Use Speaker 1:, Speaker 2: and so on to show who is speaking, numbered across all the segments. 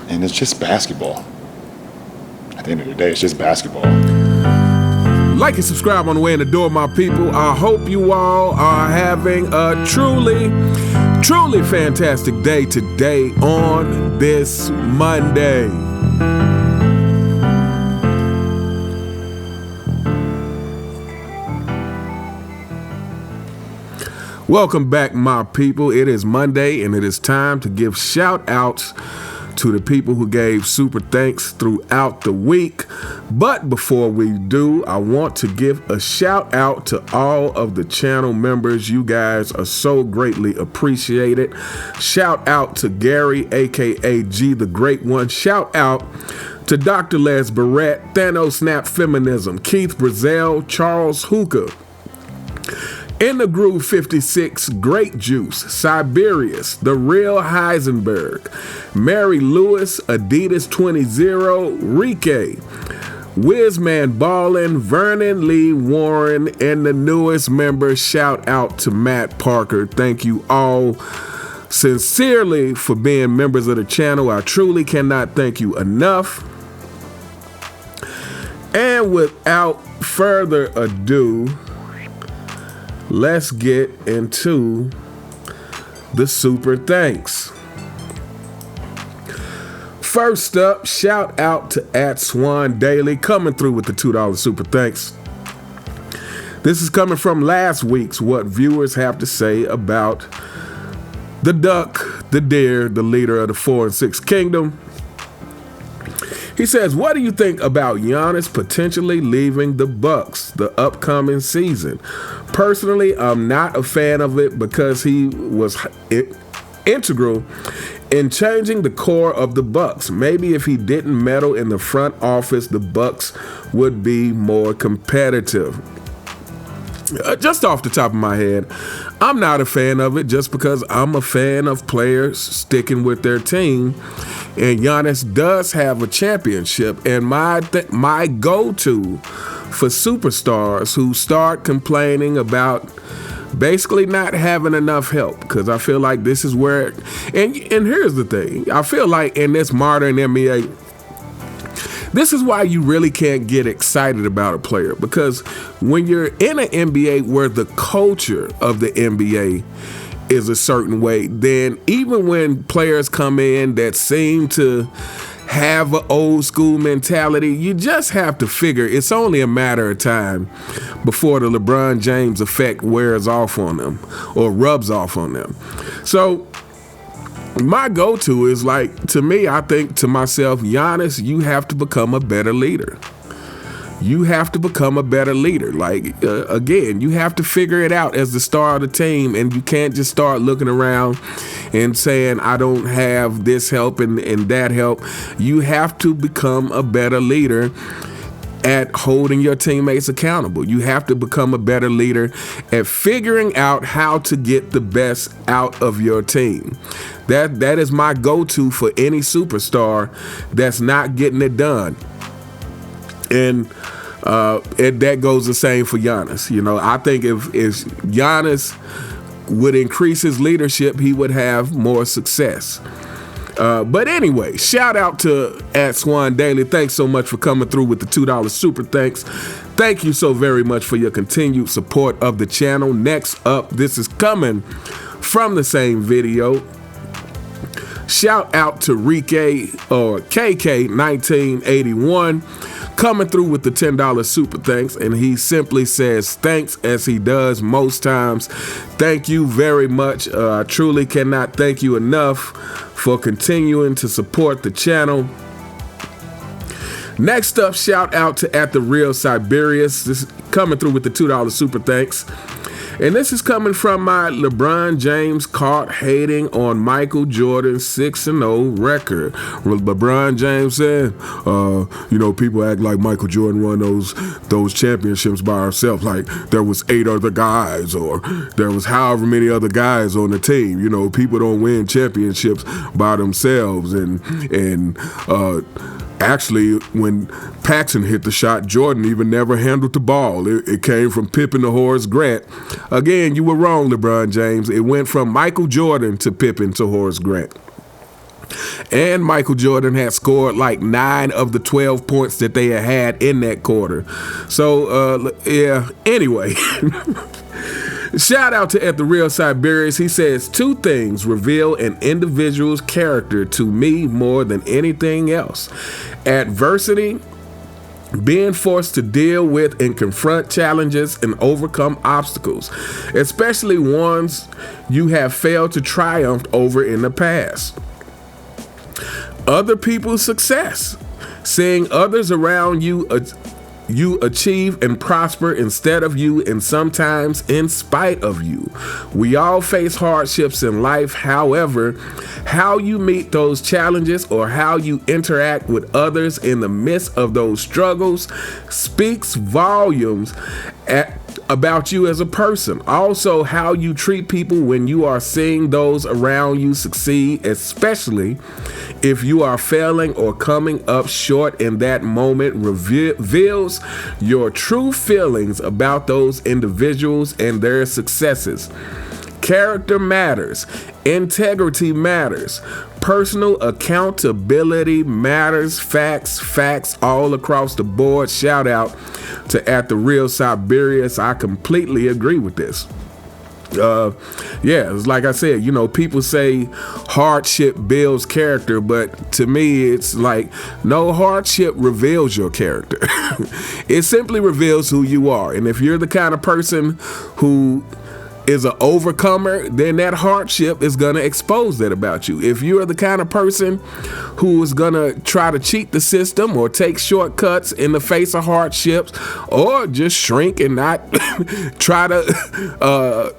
Speaker 1: And it's just basketball. At the end of the day, it's just basketball.
Speaker 2: Like and subscribe on the way in the door, my people. I hope you all are having a truly fantastic day today on this Monday. Welcome back, my people. It is Monday, and it is time to give shout-outs to the people who gave super thanks throughout the week. But before we do, I want to give a shout-out to all of the channel members. You guys are so greatly appreciated. Shout-out to Gary, a.k.a. G the Great One. Shout-out to Dr. Les Barrett, Thanos Snap Feminism, Keith Brazell, Charles Hooker, In the Groove 56, Great Juice, Siberius, The Real Heisenberg, Mary Lewis, Adidas 20, Rike, Wizman Ballin, Vernon Lee Warren, and the newest member, shout out to Matt Parker. Thank you all sincerely for being members of the channel. I truly cannot thank you enough. And without further ado, let's get into the super thanks. First up, shout out to @SwanDaily, coming through with the $2 super thanks. This is coming from last week's What Viewers Have to Say About the Duck, the Deer, the leader of the 4 and 6 Kingdom. He says, what do you think about Giannis potentially leaving the Bucks the upcoming season? Personally, I'm not a fan of it because he was integral in changing the core of the Bucks. Maybe if he didn't meddle in the front office, the Bucks would be more competitive. Just off the top of my head, I'm not a fan of it just because I'm a fan of players sticking with their team. And Giannis does have a championship. And my go-to for superstars who start complaining about basically not having enough help, because I feel like this is where, and here's the thing, I feel like in this modern NBA, this is why you really can't get excited about a player, because when you're in an NBA where the culture of the NBA is a certain way, then even when players come in that seem to have an old school mentality, you just have to figure it's only a matter of time before the Lebron James effect wears off on them or rubs off on them. So my go-to is, like, to me, I think to myself, Giannis, you have to become a better leader. You have to become a better leader. Like, again, you have to figure it out as the star of the team, and you can't just start looking around and saying, I don't have this help and that help. You have to become a better leader at holding your teammates accountable. You have to become a better leader at figuring out how to get the best out of your team. That is my go-to for any superstar that's not getting it done. And that goes the same for Giannis. You know, I think if Giannis would increase his leadership, he would have more success. But anyway, shout out to @SwanDaily. Thanks so much for coming through with the $2 super thanks. Thank you so very much for your continued support of the channel. Next up, this is coming from the same video. Shout out to Rike or KK1981. Coming through with the $10 super thanks, and he simply says thanks as he does most times. Thank you very much. I truly cannot thank you enough for continuing to support the channel. Next up, shout out to @TheReal Siberius. This is coming through with the $2 super thanks. And this is coming from my LeBron James caught hating on Michael Jordan's 6-0 record. LeBron James said, people act like Michael Jordan won those championships by himself. Like there was 8 other guys, or there was however many other guys on the team. You know, people don't win championships by themselves. Actually, when Paxson hit the shot, Jordan even never handled the ball. It came from Pippen to Horace Grant. Again, you were wrong, LeBron James. It went from Michael Jordan to Pippen to Horace Grant. And Michael Jordan had scored like 9 of the 12 points that they had in that quarter. So, yeah, anyway. Shout out to At The Real Siberius. He says, 2 things reveal an individual's character to me more than anything else. Adversity, being forced to deal with and confront challenges and overcome obstacles, especially ones you have failed to triumph over in the past. Other people's success, seeing others around you achieve and prosper instead of you, and sometimes in spite of you. We all face hardships in life. However, how you meet those challenges or how you interact with others in the midst of those struggles speaks volumes about you as a person. Also, how you treat people when you are seeing those around you succeed, especially if you are failing or coming up short in that moment, reveals your true feelings about those individuals and their successes. Character matters. Integrity matters. Personal accountability matters. Facts all across the board. Shout out to At The Real Siberius. I completely agree with this. Yeah, it's like I said, people say hardship builds character, but to me, it's like no hardship reveals your character. It simply reveals who you are. And if you're the kind of person who is an overcomer, then that hardship is going to expose that about you. If you're the kind of person who is going to try to cheat the system or take shortcuts in the face of hardships, or just shrink and not try to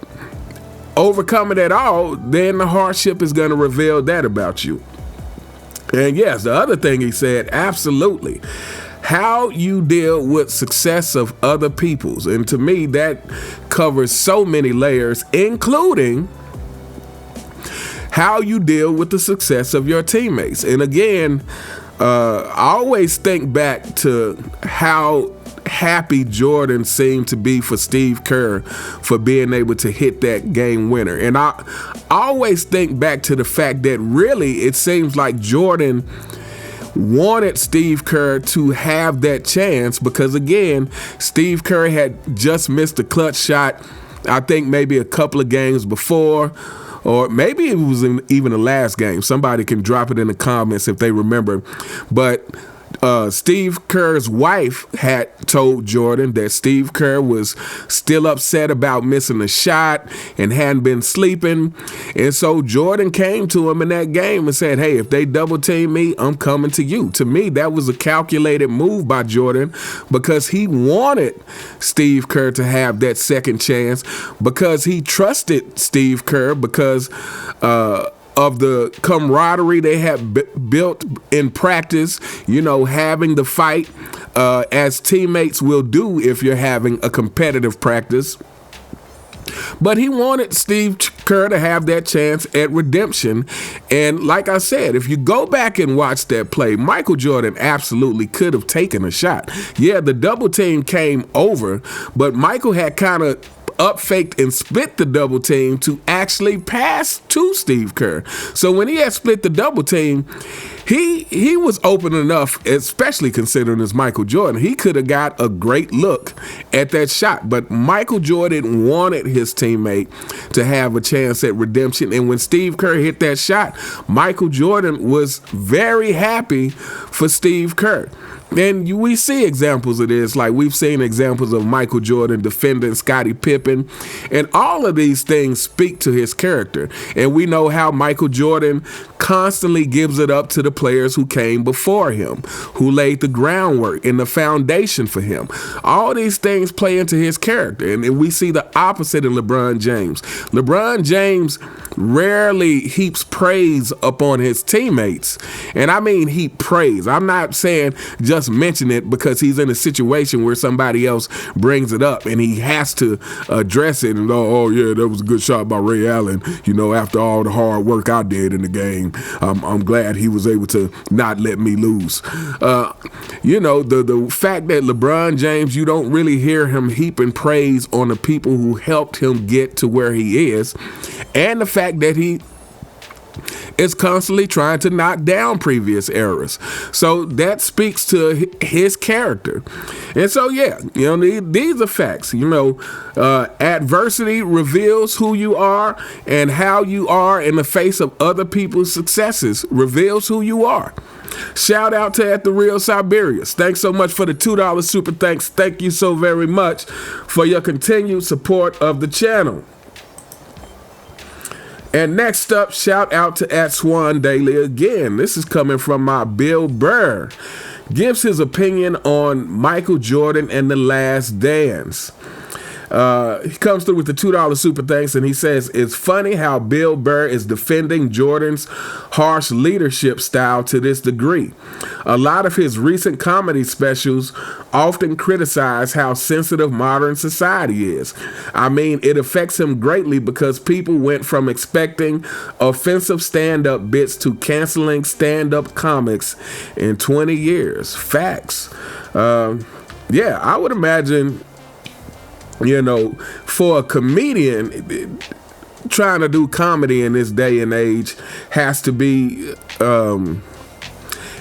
Speaker 2: overcome it at all, then the hardship is going to reveal that about you. And yes, the other thing he said, absolutely, how you deal with success of other people's. And to me, that covers so many layers, including how you deal with the success of your teammates. And again, I always think back to how happy Jordan seemed to be for Steve Kerr for being able to hit that game winner. And I always think back to the fact that really it seems like Jordan wanted Steve Kerr to have that chance because, again, Steve Kerr had just missed a clutch shot, I think maybe a couple of games before, or maybe it was in even the last game. Somebody can drop it in the comments if they remember. But Steve Kerr's wife had told Jordan that Steve Kerr was still upset about missing a shot and hadn't been sleeping. And so Jordan came to him in that game and said, hey, if they double team me, I'm coming to you. To me, that was a calculated move by Jordan because he wanted Steve Kerr to have that second chance, because he trusted Steve Kerr because of the camaraderie they had built in practice, having the fight as teammates will do if you're having a competitive practice. But he wanted Steve Kerr to have that chance at redemption. And like I said, if you go back and watch that play, Michael Jordan absolutely could have taken a shot. Yeah, the double team came over, but Michael had kind of up-faked and split the double team to actually pass to Steve Kerr. So when he had split the double team, he was open enough, especially considering it's Michael Jordan. He could have got a great look at that shot. But Michael Jordan wanted his teammate to have a chance at redemption. And when Steve Kerr hit that shot, Michael Jordan was very happy for Steve Kerr. And we see examples of this, like we've seen examples of Michael Jordan defending Scottie Pippen, and all of these things speak to his character. And we know how Michael Jordan constantly gives it up to the players who came before him, who laid the groundwork and the foundation for him. All these things play into his character, and we see the opposite in LeBron James. LeBron James rarely heaps praise upon his teammates, and I mean heap praise. I'm not saying just mention it because he's in a situation where somebody else brings it up and he has to address it and oh yeah, that was a good shot by Ray Allen, after all the hard work I did in the game. I'm glad he was able to not let me lose. The fact that LeBron James, you don't really hear him heaping praise on the people who helped him get to where he is, and the fact that he is constantly trying to knock down previous eras. So that speaks to his character. And so, yeah, these are facts. Adversity reveals who you are, and how you are in the face of other people's successes reveals who you are. Shout out to At The Real Siberius. Thanks so much for the $2 super thanks. Thank you so very much for your continued support of the channel. And next up, shout out to At Swan Daily again. This is coming from my Bill Burr. Gives his opinion on Michael Jordan and The Last Dance. He comes through with the $2 super thanks, and he says, it's funny how Bill Burr is defending Jordan's harsh leadership style to this degree. A lot of his recent comedy specials often criticize how sensitive modern society is. I mean, it affects him greatly because people went from expecting offensive stand-up bits to canceling stand-up comics in 20 years. Facts. Yeah, I would imagine, for a comedian, trying to do comedy in this day and age has to be,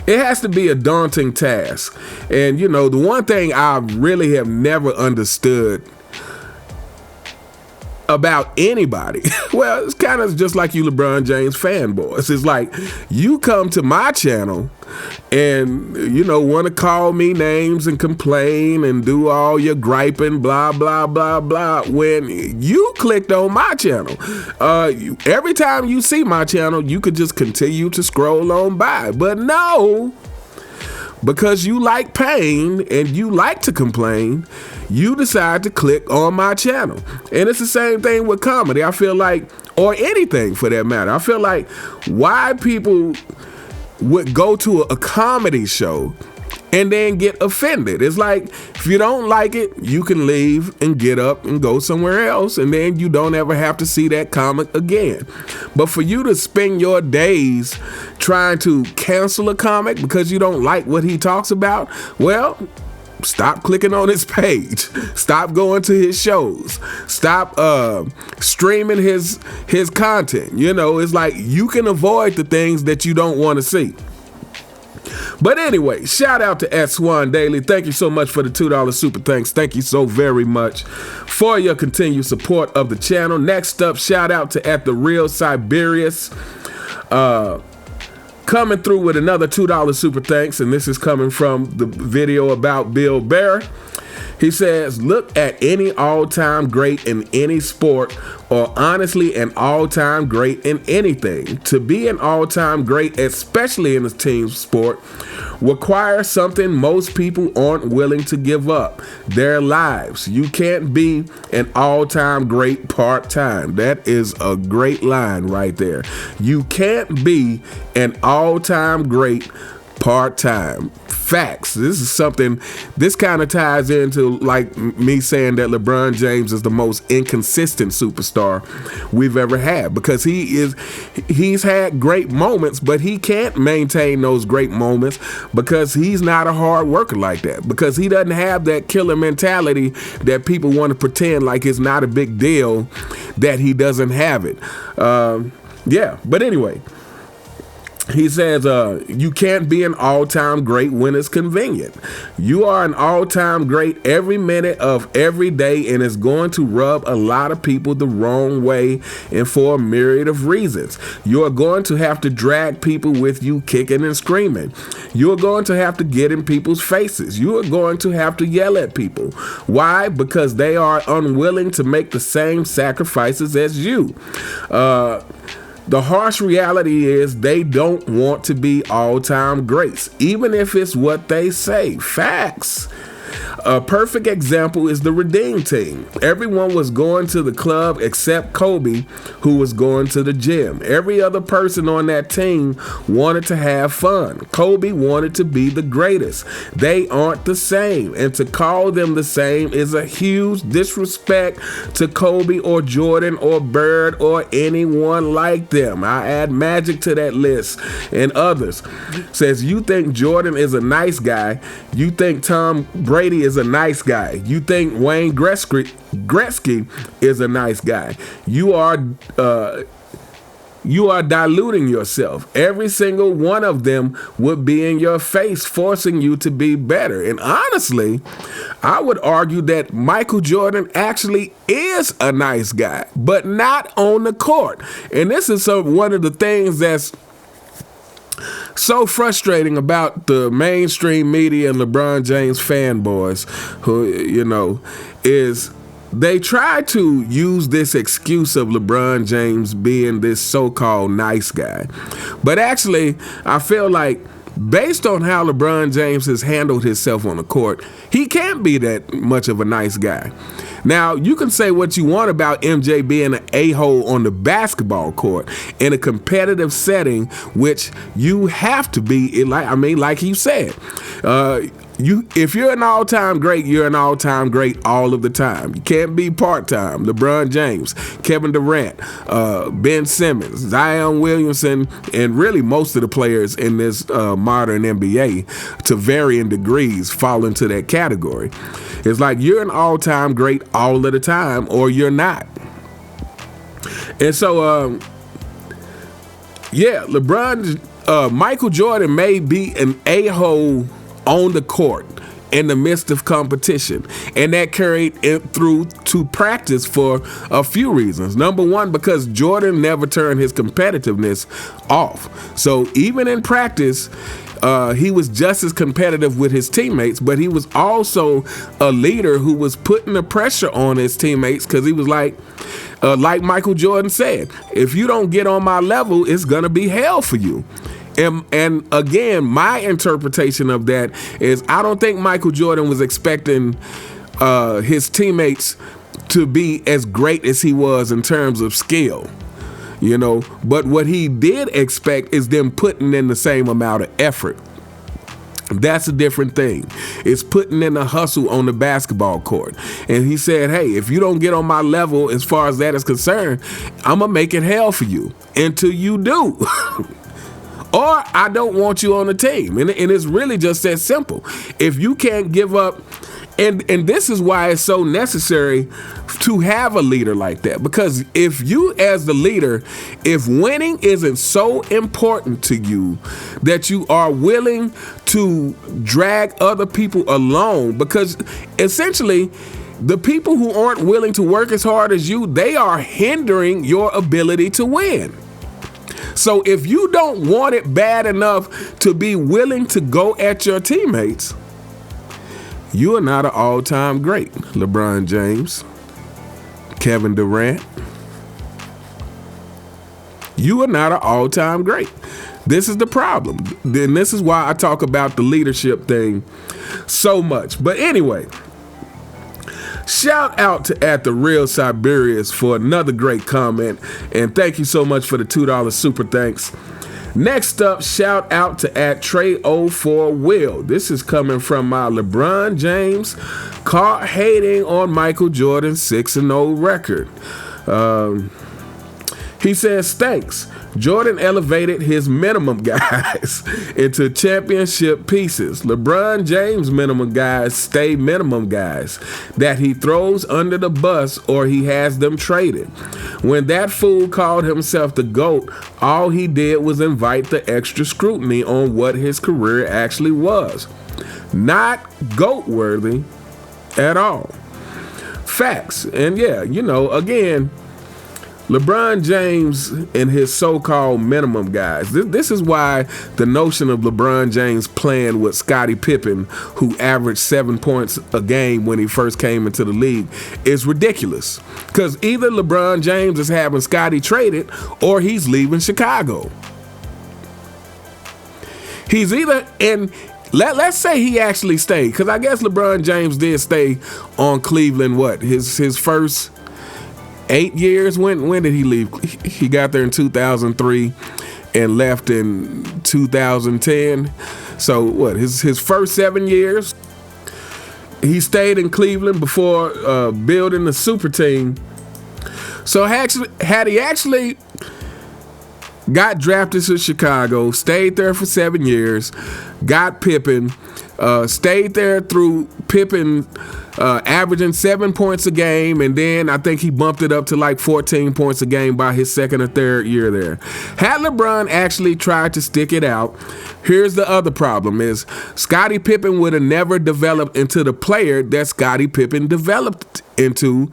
Speaker 2: it has to be a daunting task. And, the one thing I really have never understood about anybody, well, it's kind of just like you LeBron James fanboys. It's like, you come to my channel and, want to call me names and complain and do all your griping, blah, blah, blah, blah. When you clicked on my channel, every time you see my channel, you could just continue to scroll on by. But no, because you like pain and you like to complain, you decide to click on my channel. And it's the same thing with comedy. I feel like, or anything for that matter. I feel like why people would go to a comedy show and then get offended. It's like, if you don't like it, you can leave and get up and go somewhere else, and then you don't ever have to see that comic again. But for you to spend your days trying to cancel a comic because you don't like what he talks about, well, stop clicking on his page. Stop going to his shows. Stop streaming his content. It's like you can avoid the things that you don't want to see. But anyway, shout out to At Swan Daily. Thank you so much for the $2 super thanks. Thank you so very much for your continued support of the channel. Next up, shout out to At The Real Siberius. Coming through with another $2 super thanks, and this is coming from the video about Bill Burr. He says, look at any all-time great in any sport, or honestly an all-time great in anything. To be an all-time great, especially in a team sport, requires something most people aren't willing to give up: their lives. You can't be an all-time great part-time. That is a great line right there. You can't be an all-time great part-time. Facts. This is something, this kind of ties into like me saying that LeBron James is the most inconsistent superstar we've ever had, because he's had great moments, but he can't maintain those great moments because he's not a hard worker like that, because he doesn't have that killer mentality that people want to pretend like it's not a big deal that he doesn't have it. Yeah, but anyway, he says, you can't be an all-time great when it's convenient. You are an all-time great every minute of every day, and it's going to rub a lot of people the wrong way, and for a myriad of reasons. You are going to have to drag people with you kicking and screaming. You are going to have to get in people's faces. You are going to have to yell at people. Why? Because they are unwilling to make the same sacrifices as you. The harsh reality is they don't want to be all-time greats, even if it's what they say. Facts. A perfect example is the Redeem team. Everyone was going to the club except Kobe, who was going to the gym. Every other person on that team wanted to have fun. Kobe wanted to be the greatest. They aren't the same, and to call them the same is a huge disrespect to Kobe or Jordan or Bird or anyone like them. I add Magic to that list and others. Says, you think Jordan is a nice guy. You think Tom Brady is a nice guy. You think Wayne Gretzky is a nice guy. You are you are diluting yourself. Every single one of them would be in your face, forcing you to be better. And honestly, I would argue that Michael Jordan actually is a nice guy, but not on the court. And this is one of the things that's so frustrating about the mainstream media and LeBron James fanboys, who, is they try to use this excuse of LeBron James being this so-called nice guy. But actually, I feel like based on how LeBron James has handled himself on the court, he can't be that much of a nice guy. Now, you can say what you want about MJ being an a-hole on the basketball court in a competitive setting, which you have to be, like you said. If you're an all-time great, you're an all-time great all of the time. You can't be part-time. LeBron James, Kevin Durant, Ben Simmons, Zion Williamson, and really most of the players in this modern NBA to varying degrees fall into that category. It's like you're an all-time great all of the time or you're not. And so, Michael Jordan may be an a-hole on the court in the midst of competition, and that carried it through to practice for a few reasons. Number one, because Jordan never turned his competitiveness off. So even in practice, he was just as competitive with his teammates, but he was also a leader who was putting the pressure on his teammates, because he was like Michael Jordan said, if you don't get on my level, it's gonna be hell for you. And again, my interpretation of that is I don't think Michael Jordan was expecting his teammates to be as great as he was in terms of skill, But what he did expect is them putting in the same amount of effort. That's a different thing. It's putting in a hustle on the basketball court. And he said, hey, if you don't get on my level as far as that is concerned, I'm going to make it hell for you until you do. Or I don't want you on the team. And it's really just that simple. If you can't give up, and this is why it's so necessary to have a leader like that. Because if you as the leader, if winning isn't so important to you that you are willing to drag other people along, because essentially the people who aren't willing to work as hard as you, they are hindering your ability to win. So if you don't want it bad enough to be willing to go at your teammates, you are not an all-time great. LeBron James, Kevin Durant, you are not an all-time great. This is the problem. Then this is why I talk about the leadership thing so much. But anyway, shout out to @TheRealSiberius for another great comment, and thank you so much for the $2 super thanks. Next up, shout out to @Trey04Will. This is coming from my LeBron James caught hating on Michael Jordan's 6-0 record. He says, thanks. Jordan elevated his minimum guys into championship pieces. LeBron James' minimum guys stay minimum guys that he throws under the bus or he has them traded. When that fool called himself the GOAT, all he did was invite the extra scrutiny on what his career actually was. Not GOAT worthy at all. Facts. And yeah, again, LeBron James and his so-called minimum guys. This is why the notion of LeBron James playing with Scottie Pippen, who averaged 7 points a game when he first came into the league, is ridiculous. Because either LeBron James is having Scottie traded or he's leaving Chicago. He's either in... Let's say he actually stayed, because I guess LeBron James did stay on Cleveland, his first 8 years? When did he leave? He got there in 2003 and left in 2010. So his first 7 years, he stayed in Cleveland before building the super team. So had he actually got drafted to Chicago, stayed there for 7 years, got Pippen, stayed there through Pippen averaging 7 points a game, and then I think he bumped it up to like 14 points a game by his second or third year there. Had LeBron actually tried to stick it out, here's the other problem is Scottie Pippen would have never developed into the player that Scottie Pippen developed into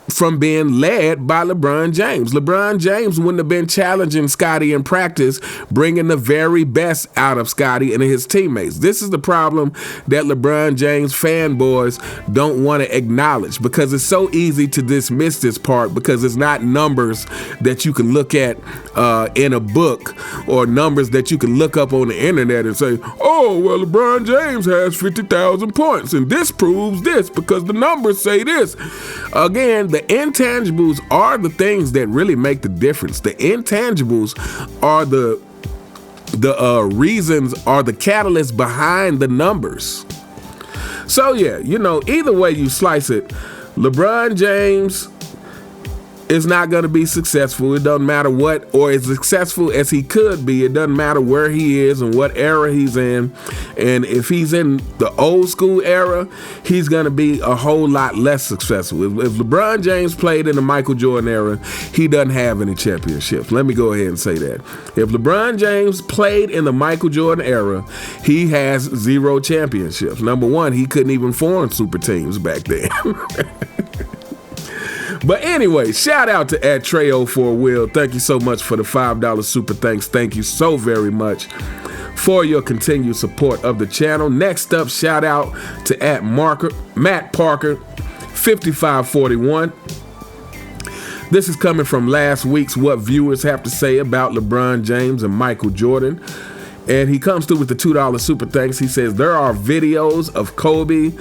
Speaker 2: from being led by LeBron James. LeBron James wouldn't have been challenging Scottie in practice, bringing the very best out of Scottie and his teammates. This is the problem that LeBron James fanboys don't want to acknowledge, because it's so easy to dismiss this part because it's not numbers that you can look at in a book or numbers that you can look up on the internet and say, oh, well, LeBron James has 50,000 points and this proves this because the numbers say this. Again, the intangibles are the things that really make the difference. The intangibles are the reasons, are the catalyst behind the numbers. So yeah, either way you slice it, LeBron James is not going to be successful. It doesn't matter what, or as successful as he could be. It doesn't matter where he is and what era he's in. And if he's in the old school era, he's going to be a whole lot less successful. If LeBron James played in the Michael Jordan era, he doesn't have any championships. Let me go ahead and say that. If LeBron James played in the Michael Jordan era, he has 0 championships. Number one, he couldn't even form super teams back then. But anyway, shout out to @Trey04Will. Thank you so much for the $5 super thanks. Thank you so very much for your continued support of the channel. Next up, shout out to Matt Parker 5541. This is coming from last week's What Viewers Have to Say About LeBron James and Michael Jordan. And he comes through with the $2 super thanks. He says, there are videos of Kobe,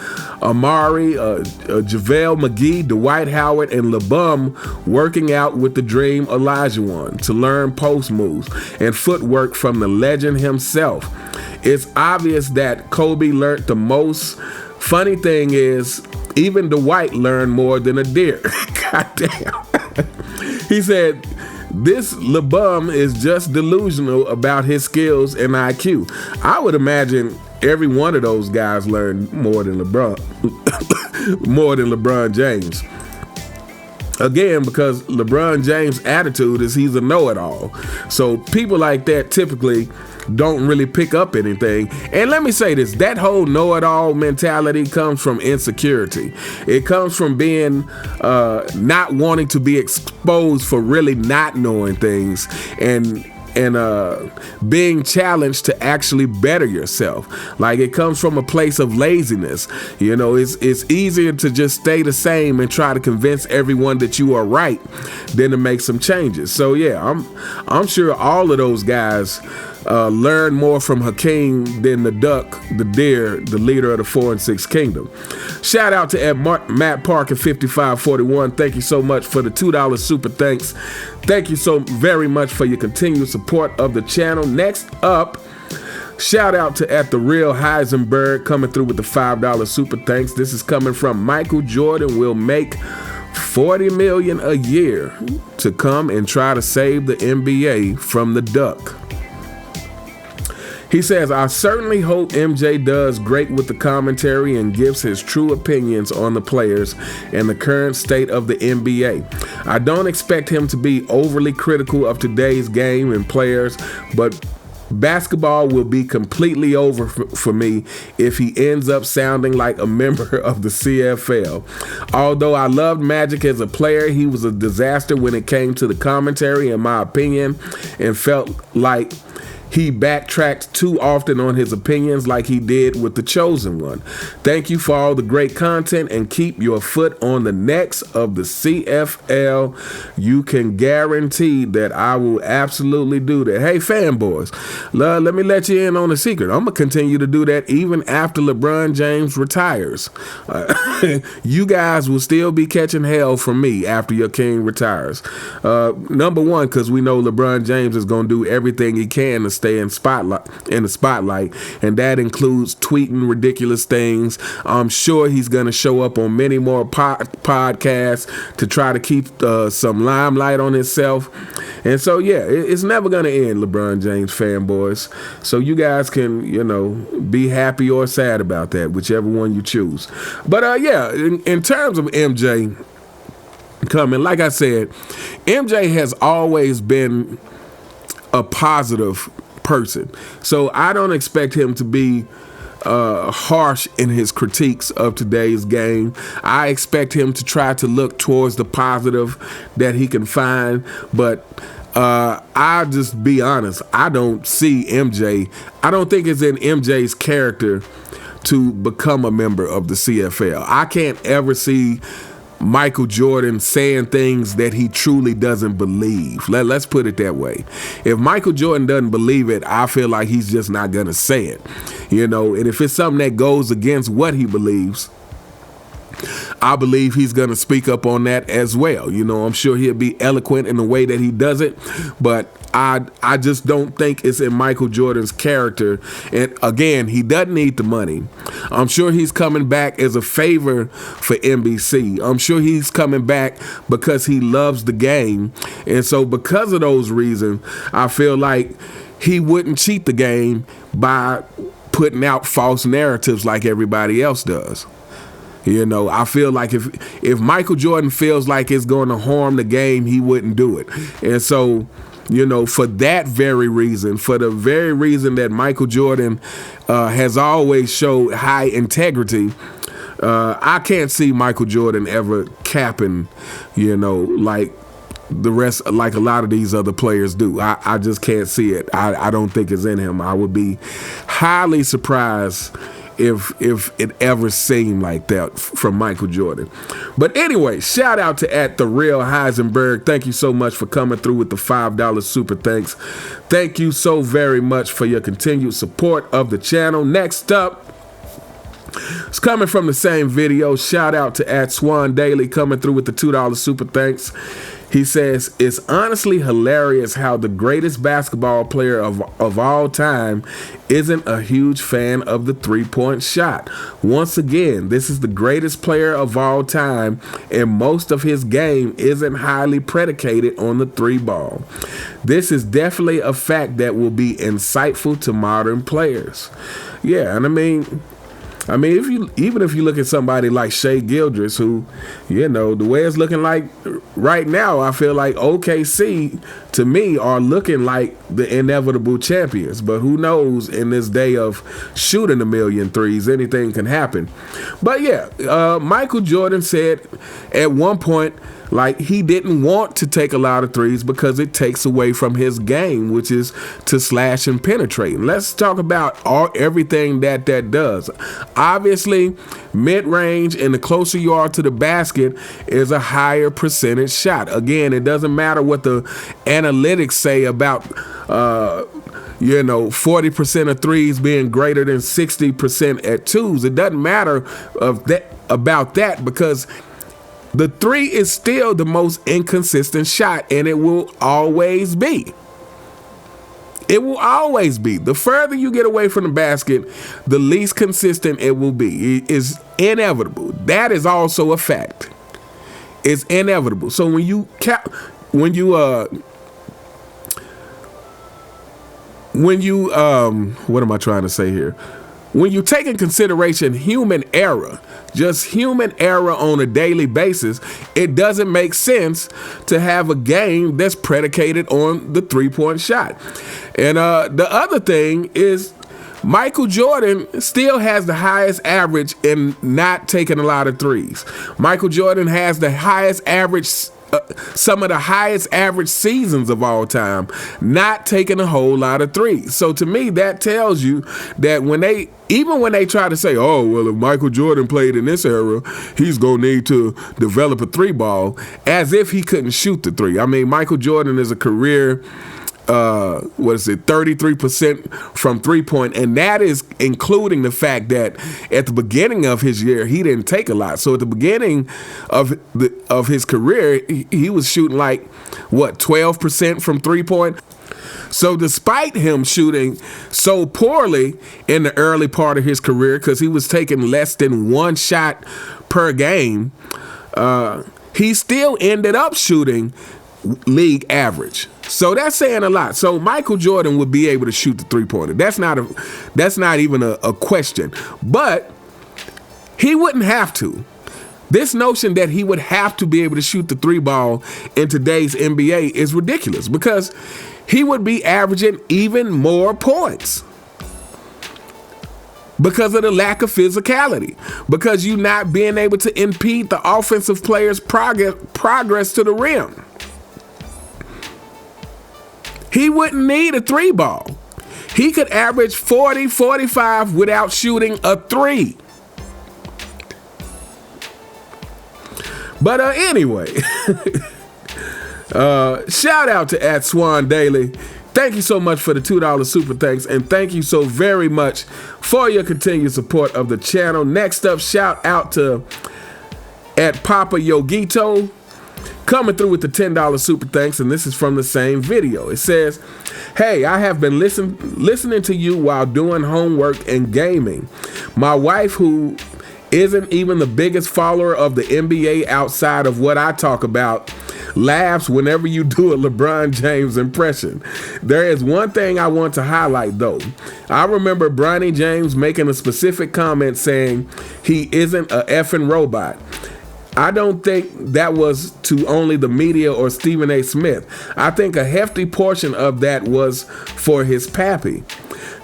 Speaker 2: Amari, JaVale McGee, Dwight Howard, and LeBum working out with the Dream Olajuwon to learn post moves and footwork from the legend himself. It's obvious that Kobe learned the most. Funny thing is, even Dwight learned more than a deer. Goddamn. He said, this LeBum is just delusional about his skills and IQ. I would imagine every one of those guys learned more than LeBron, more than LeBron James. Again, because LeBron James' attitude is he's a know-it-all. So people like that typically don't really pick up anything. And let me say this, that whole know-it-all mentality comes from insecurity. It comes from being not wanting to be exposed for really not knowing things and being challenged to actually better yourself. Like, it comes from a place of laziness. It's easier to just stay the same and try to convince everyone that you are right than to make some changes. So yeah, I'm sure all of those guys learn more from Hakeem than the duck, the deer, the leader of the 4 and 6 kingdom. Shout out to Matt Parker 5541. Thank you so much for the $2 super thanks. Thank you so very much for your continued support of the channel. Next up, shout out to @TheRealHeisenberg coming through with the $5 super thanks. This is coming from Michael Jordan will make $40 million a year to come and try to save the NBA from the duck. He says, I certainly hope MJ does great with the commentary and gives his true opinions on the players and the current state of the NBA. I don't expect him to be overly critical of today's game and players, but basketball will be completely over for me if he ends up sounding like a member of the CFL. Although I loved Magic as a player, he was a disaster when it came to the commentary, in my opinion, and felt like he backtracked too often on his opinions like he did with The Chosen One. Thank you for all the great content and keep your foot on the necks of the CFL. You can guarantee that I will absolutely do that. Hey, fanboys, let me let you in on a secret. I'm going to continue to do that even after LeBron James retires. You guys will still be catching hell from me after your king retires. Number one, because we know LeBron James is going to do everything he can to stay in the spotlight, and that includes tweeting ridiculous things. I'm sure he's going to show up on many more podcasts to try to keep some limelight on himself. And so, yeah, it's never going to end, LeBron James fanboys. So you guys can, be happy or sad about that, whichever one you choose. But, yeah, in terms of MJ coming, like I said, MJ has always been a positive person. So I don't expect him to be harsh in his critiques of today's game. I expect him to try to look towards the positive that he can find, but I'll just be honest, I don't see MJ. I don't think it's in MJ's character to become a member of the CFL. I can't ever see Michael Jordan saying things that he truly doesn't believe. Let's put it that way. If Michael Jordan doesn't believe it, I feel like he's just not going to say it. And if it's something that goes against what he believes, I believe he's going to speak up on that as well. I'm sure he'll be eloquent in the way that he does it, but I just don't think it's in Michael Jordan's character. And again, he doesn't need the money. I'm sure he's coming back as a favor for NBC. I'm sure he's coming back because he loves the game. And so because of those reasons, I feel like he wouldn't cheat the game by putting out false narratives like everybody else does. I feel like if Michael Jordan feels like it's going to harm the game, he wouldn't do it. And so, for that very reason, for the very reason that Michael Jordan has always showed high integrity, I can't see Michael Jordan ever capping, like the rest, like a lot of these other players do. I just can't see it. I don't think it's in him. I would be highly surprised if it ever seemed like that from Michael Jordan. But anyway, shout out to @TheRealHeisenberg. Thank you so much for coming through with the $5 super thanks. Thank you so very much for your continued support of the channel. Next up, it's coming from the same video. Shout out to @SwanDaily coming through with the $2 super thanks. He says, it's honestly hilarious how the greatest basketball player of all time isn't a huge fan of the three-point shot. Once again, this is the greatest player of all time, and most of his game isn't highly predicated on the three ball. This is definitely a fact that will be insightful to modern players. Yeah, and I mean, if you look at somebody like Shai Gilgeous, who, the way it's looking like right now, I feel like OKC, to me, are looking like the inevitable champions. But who knows, in this day of shooting a million threes, anything can happen. But yeah, Michael Jordan said at one point, like, he didn't want to take a lot of threes because it takes away from his game, which is to slash and penetrate. And let's talk about everything that does. Obviously, mid-range and the closer you are to the basket is a higher percentage shot. Again, it doesn't matter what the analytics say about 40% of threes being greater than 60% at twos. It doesn't matter about that because the three is still the most inconsistent shot, and it will always be. It will always be. The further you get away from the basket, the least consistent it will be. It is inevitable. That is also a fact. It's inevitable. So when you what am I trying to say here? When you take in consideration human error, just human error on a daily basis, it doesn't make sense to have a game that's predicated on the three-point shot. And the other thing is Michael Jordan still has the highest average in not taking a lot of threes. Michael Jordan has the highest average, some of the highest average seasons of all time, not taking a whole lot of threes. So to me, that tells you that even when they try to say, oh, well, if Michael Jordan played in this era, he's going to need to develop a three ball, as if he couldn't shoot the three. I mean, Michael Jordan is a career 33% from three-point, and that is including the fact that at the beginning of his year he didn't take a lot. So at the beginning of his career, he was shooting like 12% from three-point. So despite him shooting so poorly in the early part of his career, because he was taking less than one shot per game, he still ended up shooting league average. So that's saying a lot. So Michael Jordan would be able to shoot the three-pointer. That's not even a question. But he wouldn't have to. This notion that he would have to be able to shoot the three ball in today's NBA is ridiculous, because he would be averaging even more points because of the lack of physicality, because you not being able to impede the offensive player's progress to the rim. He wouldn't need a three ball. He could average 40, 45 without shooting a three. But anyway, shout out to @SwanDaily. Thank you so much for the $2 super thanks, and thank you so very much for your continued support of the channel. Next up, shout out to @Papa Yogito, coming through with the $10 super thanks, and this is from the same video. It says, "Hey, I have been listening to you while doing homework and gaming. My wife, who isn't even the biggest follower of the NBA outside of what I talk about, laughs whenever you do a LeBron James impression. There is one thing I want to highlight though. I remember Bronny James making a specific comment saying he isn't a effing robot. I don't think that was to only the media or Stephen A. Smith. I think a hefty portion of that was for his pappy.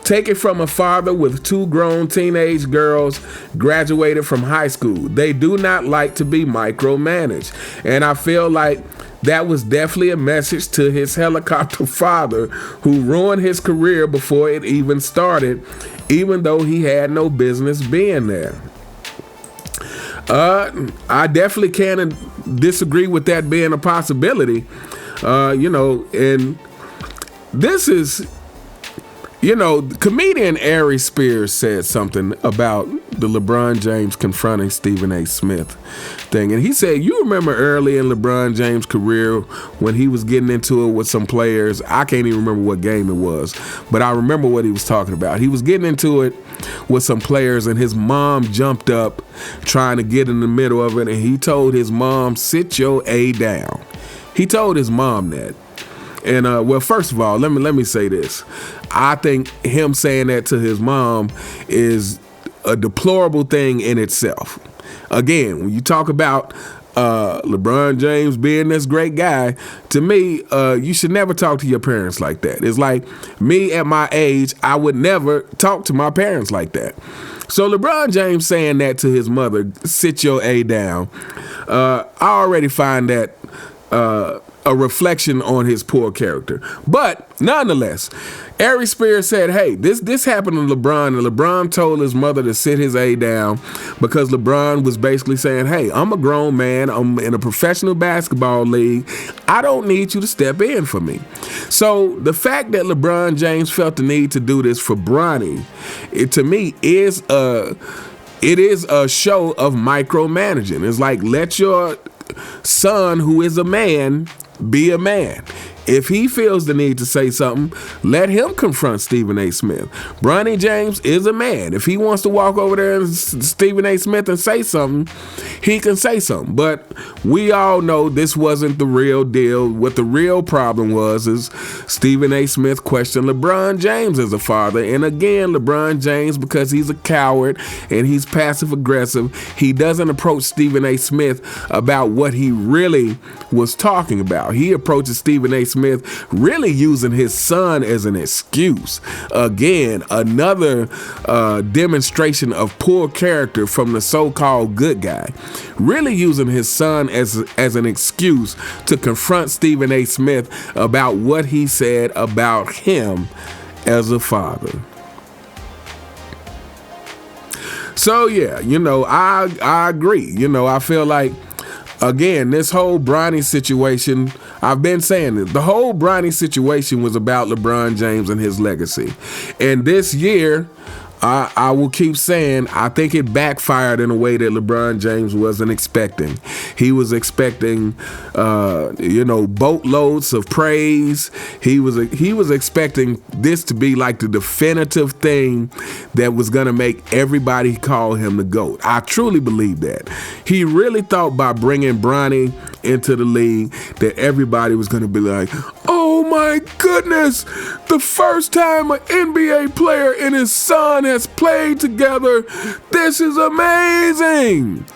Speaker 2: Take it from a father with two grown teenage girls graduated from high school. They do not like to be micromanaged. And I feel like that was definitely a message to his helicopter father, who ruined his career before it even started, even though he had no business being there." I definitely can't disagree with that being a possibility. And this is, comedian Ari Spears said something about the LeBron James confronting Stephen A. Smith thing. And he said, you remember early in LeBron James' career when he was getting into it with some players. I can't even remember what game it was, but I remember what he was talking about. He was getting into it with some players, and his mom jumped up trying to get in the middle of it, and he told his mom, "Sit your A down." He told his mom that. And well, first of all, let me say this. I think him saying that to his mom is a deplorable thing in itself. Again, when you talk about LeBron James being this great guy, to me, you should never talk to your parents like that. It's like me at my age, I would never talk to my parents like that. So LeBron James saying that to his mother, "Sit your A down," I already find that a reflection on his poor character. But nonetheless, Ari Spears said, hey, this happened to LeBron, and LeBron told his mother to sit his A down because LeBron was basically saying, hey, I'm a grown man. I'm in a professional basketball league. I don't need you to step in for me. So the fact that LeBron James felt the need to do this for Bronny, to me, is a show of micromanaging. It's like, let your son, who is a man, be a man. If he feels the need to say something, let him confront Stephen A. Smith. Bronny James is a man. If he wants to walk over there and Stephen A. Smith and say something, he can say something. But we all know this wasn't the real deal. What the real problem was is Stephen A. Smith questioned LeBron James as a father. And again, LeBron James, because he's a coward and he's passive aggressive, he doesn't approach Stephen A. Smith about what he really was talking about. He approaches Stephen A. Smith really using his son as an excuse. Again, another demonstration of poor character from the so-called good guy. Really using his son as an excuse to confront Stephen A. Smith about what he said about him as a father. So yeah, I agree. I feel like, again, this whole Bronny situation, I've been saying it, the whole Bronny situation was about LeBron James and his legacy. And this year, I will keep saying, I think it backfired in a way that LeBron James wasn't expecting. He was expecting, boatloads of praise. He was expecting this to be like the definitive thing that was going to make everybody call him the GOAT. I truly believe that. He really thought by bringing Bronny into the league that everybody was going to be like, oh my goodness, the first time an NBA player and his son has played together, this is amazing.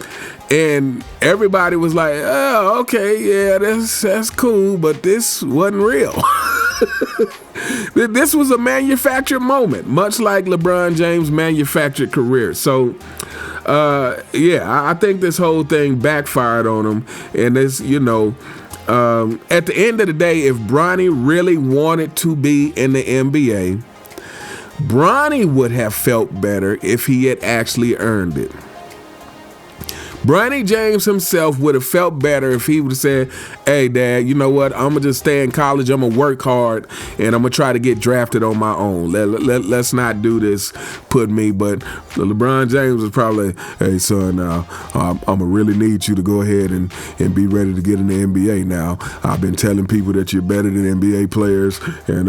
Speaker 2: And everybody was like, oh, okay, yeah, that's cool, but this wasn't real. This was a manufactured moment, much like LeBron James' manufactured career. So, I think this whole thing backfired on him. And this, at the end of the day, if Bronny really wanted to be in the NBA, Bronny would have felt better if he had actually earned it. Bronny James himself would have felt better if he would have said, hey, Dad, you know what? I'm going to just stay in college. I'm going to work hard, and I'm going to try to get drafted on my own. Let's not do this, put me. But LeBron James was probably, hey, son, now, I'm going to really need you to go ahead and be ready to get in the NBA now. I've been telling people that you're better than NBA players, and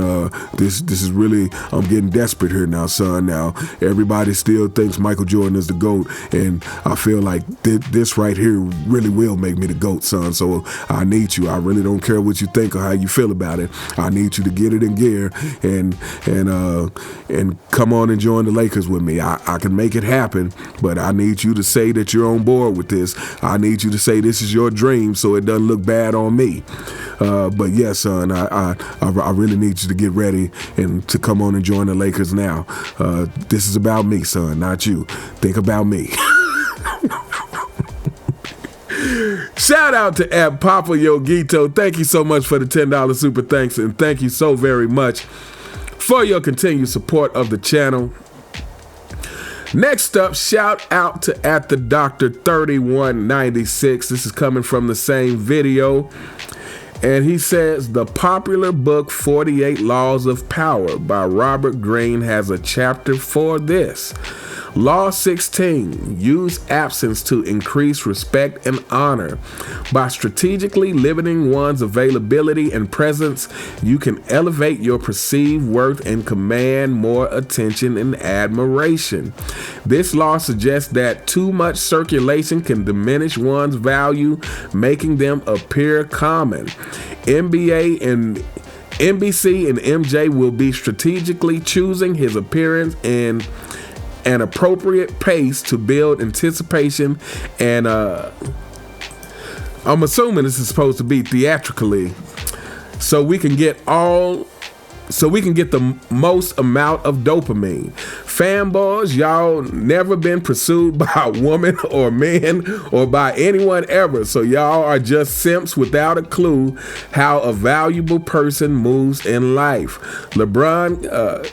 Speaker 2: this is really, I'm getting desperate here now, son. Now, everybody still thinks Michael Jordan is the GOAT, and I feel like this right here really will make me the GOAT, son. So I need you. I really don't care what you think or how you feel about it. I need you to get it in gear and come on and join the Lakers with me. I can make it happen, but I need you to say that you're on board with this. I need you to say this is your dream so it doesn't look bad on me. But yes, son, I really need you to get ready and to come on and join the Lakers now. This is about me, son, not you. Think about me. Shout out to Papa Yogito. Thank you so much for the $10 super thanks, and thank you so very much for your continued support of the channel. Next up, shout out to at the Doctor 3196. This is coming from the same video. And he says, the popular book 48 Laws of Power by Robert Greene has a chapter for this. Law 16, use absence to increase respect and honor. By strategically limiting one's availability and presence, you can elevate your perceived worth and command more attention and admiration. This law suggests that too much circulation can diminish one's value, making them appear common. NBC and MJ will be strategically choosing his appearance and an appropriate pace to build anticipation, and I'm assuming this is supposed to be theatrically, so we can get the most amount of dopamine. Fanboys, y'all never been pursued by a woman or men or by anyone ever, so y'all are just simps without a clue how a valuable person moves in life. LeBron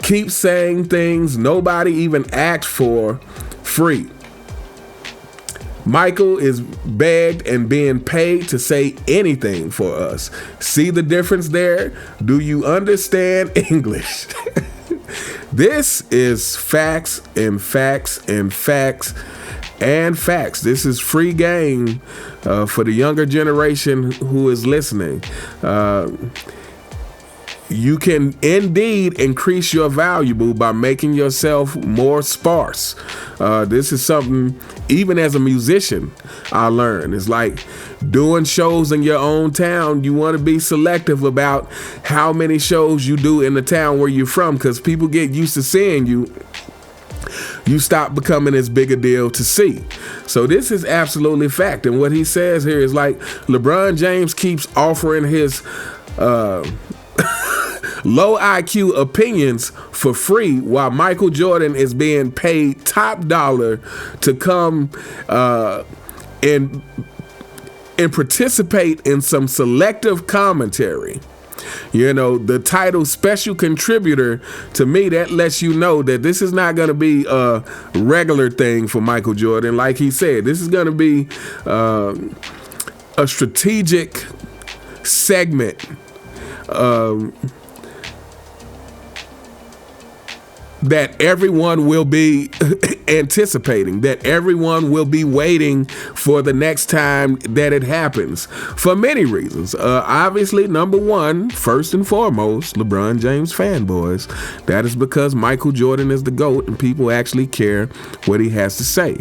Speaker 2: keeps saying things nobody even asked for free. Michael is begged and being paid to say anything for us. See the difference there? Do you understand English? This is facts and facts and facts and facts. This is free game for the younger generation who is listening. You can indeed increase your value by making yourself more sparse. This is something, even as a musician, I learned. It's like doing shows in your own town. You want to be selective about how many shows you do in the town where you're from, because people get used to seeing you. You stop becoming as big a deal to see. So this is absolutely fact. And what he says here is like LeBron James keeps offering his low IQ opinions for free, while Michael Jordan is being paid top dollar to come and participate in some selective commentary. You know, the title special contributor, to me, that lets you know that this is not going to be a regular thing for Michael Jordan. Like he said, this is going to be a strategic segment that everyone will be anticipating, that everyone will be waiting for the next time that it happens for many reasons. Obviously, number one, first and foremost, LeBron James fanboys. That is because Michael Jordan is the GOAT and people actually care what he has to say.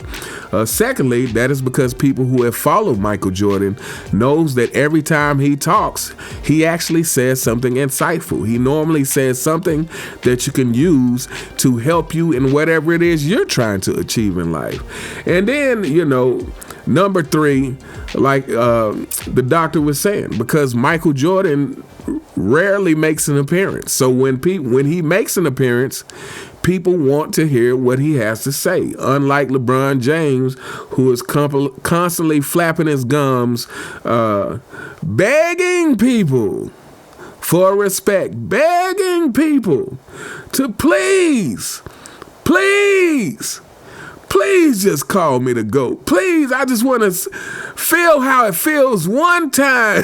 Speaker 2: Secondly, that is because people who have followed Michael Jordan knows that every time he talks, he actually says something insightful. He normally says something that you can use to help you in whatever it is you're trying to achieve in life. And then, number three, like the doctor was saying, because Michael Jordan rarely makes an appearance. So when he makes an appearance, people want to hear what he has to say. Unlike LeBron James, who is constantly flapping his gums, begging people for respect, begging people to please just call me the GOAT. Please, I just want to feel how it feels one time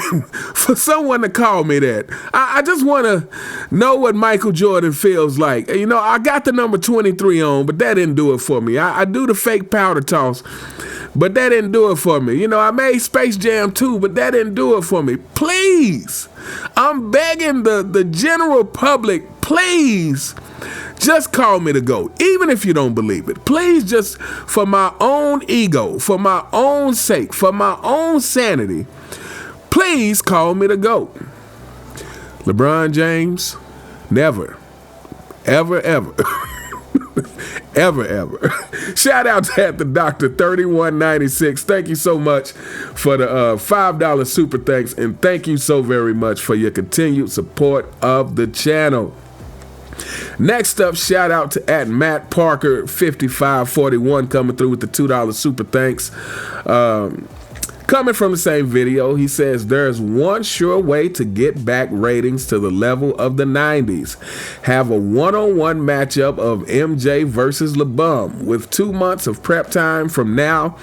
Speaker 2: for someone to call me that. I just want to know what Michael Jordan feels like. I got the number 23 on, but that didn't do it for me. I do the fake powder toss, but that didn't do it for me. I made Space Jam 2, but that didn't do it for me. Please, I'm begging the general public, please, just call me the GOAT, even if you don't believe it. Please, just for my own ego, for my own sake, for my own sanity, please call me the GOAT. LeBron James, never, ever, ever, ever. Shout out to the Doctor 3196. Thank you so much for the $5 super thanks, and thank you so very much for your continued support of the channel. Next up, shout out to @MattParker5541 coming through with the $2 super thanks. Coming from the same video, he says, there's one sure way to get back ratings to the level of the 90s. Have a one-on-one matchup of MJ versus LeBron. With 2 months of prep time from now,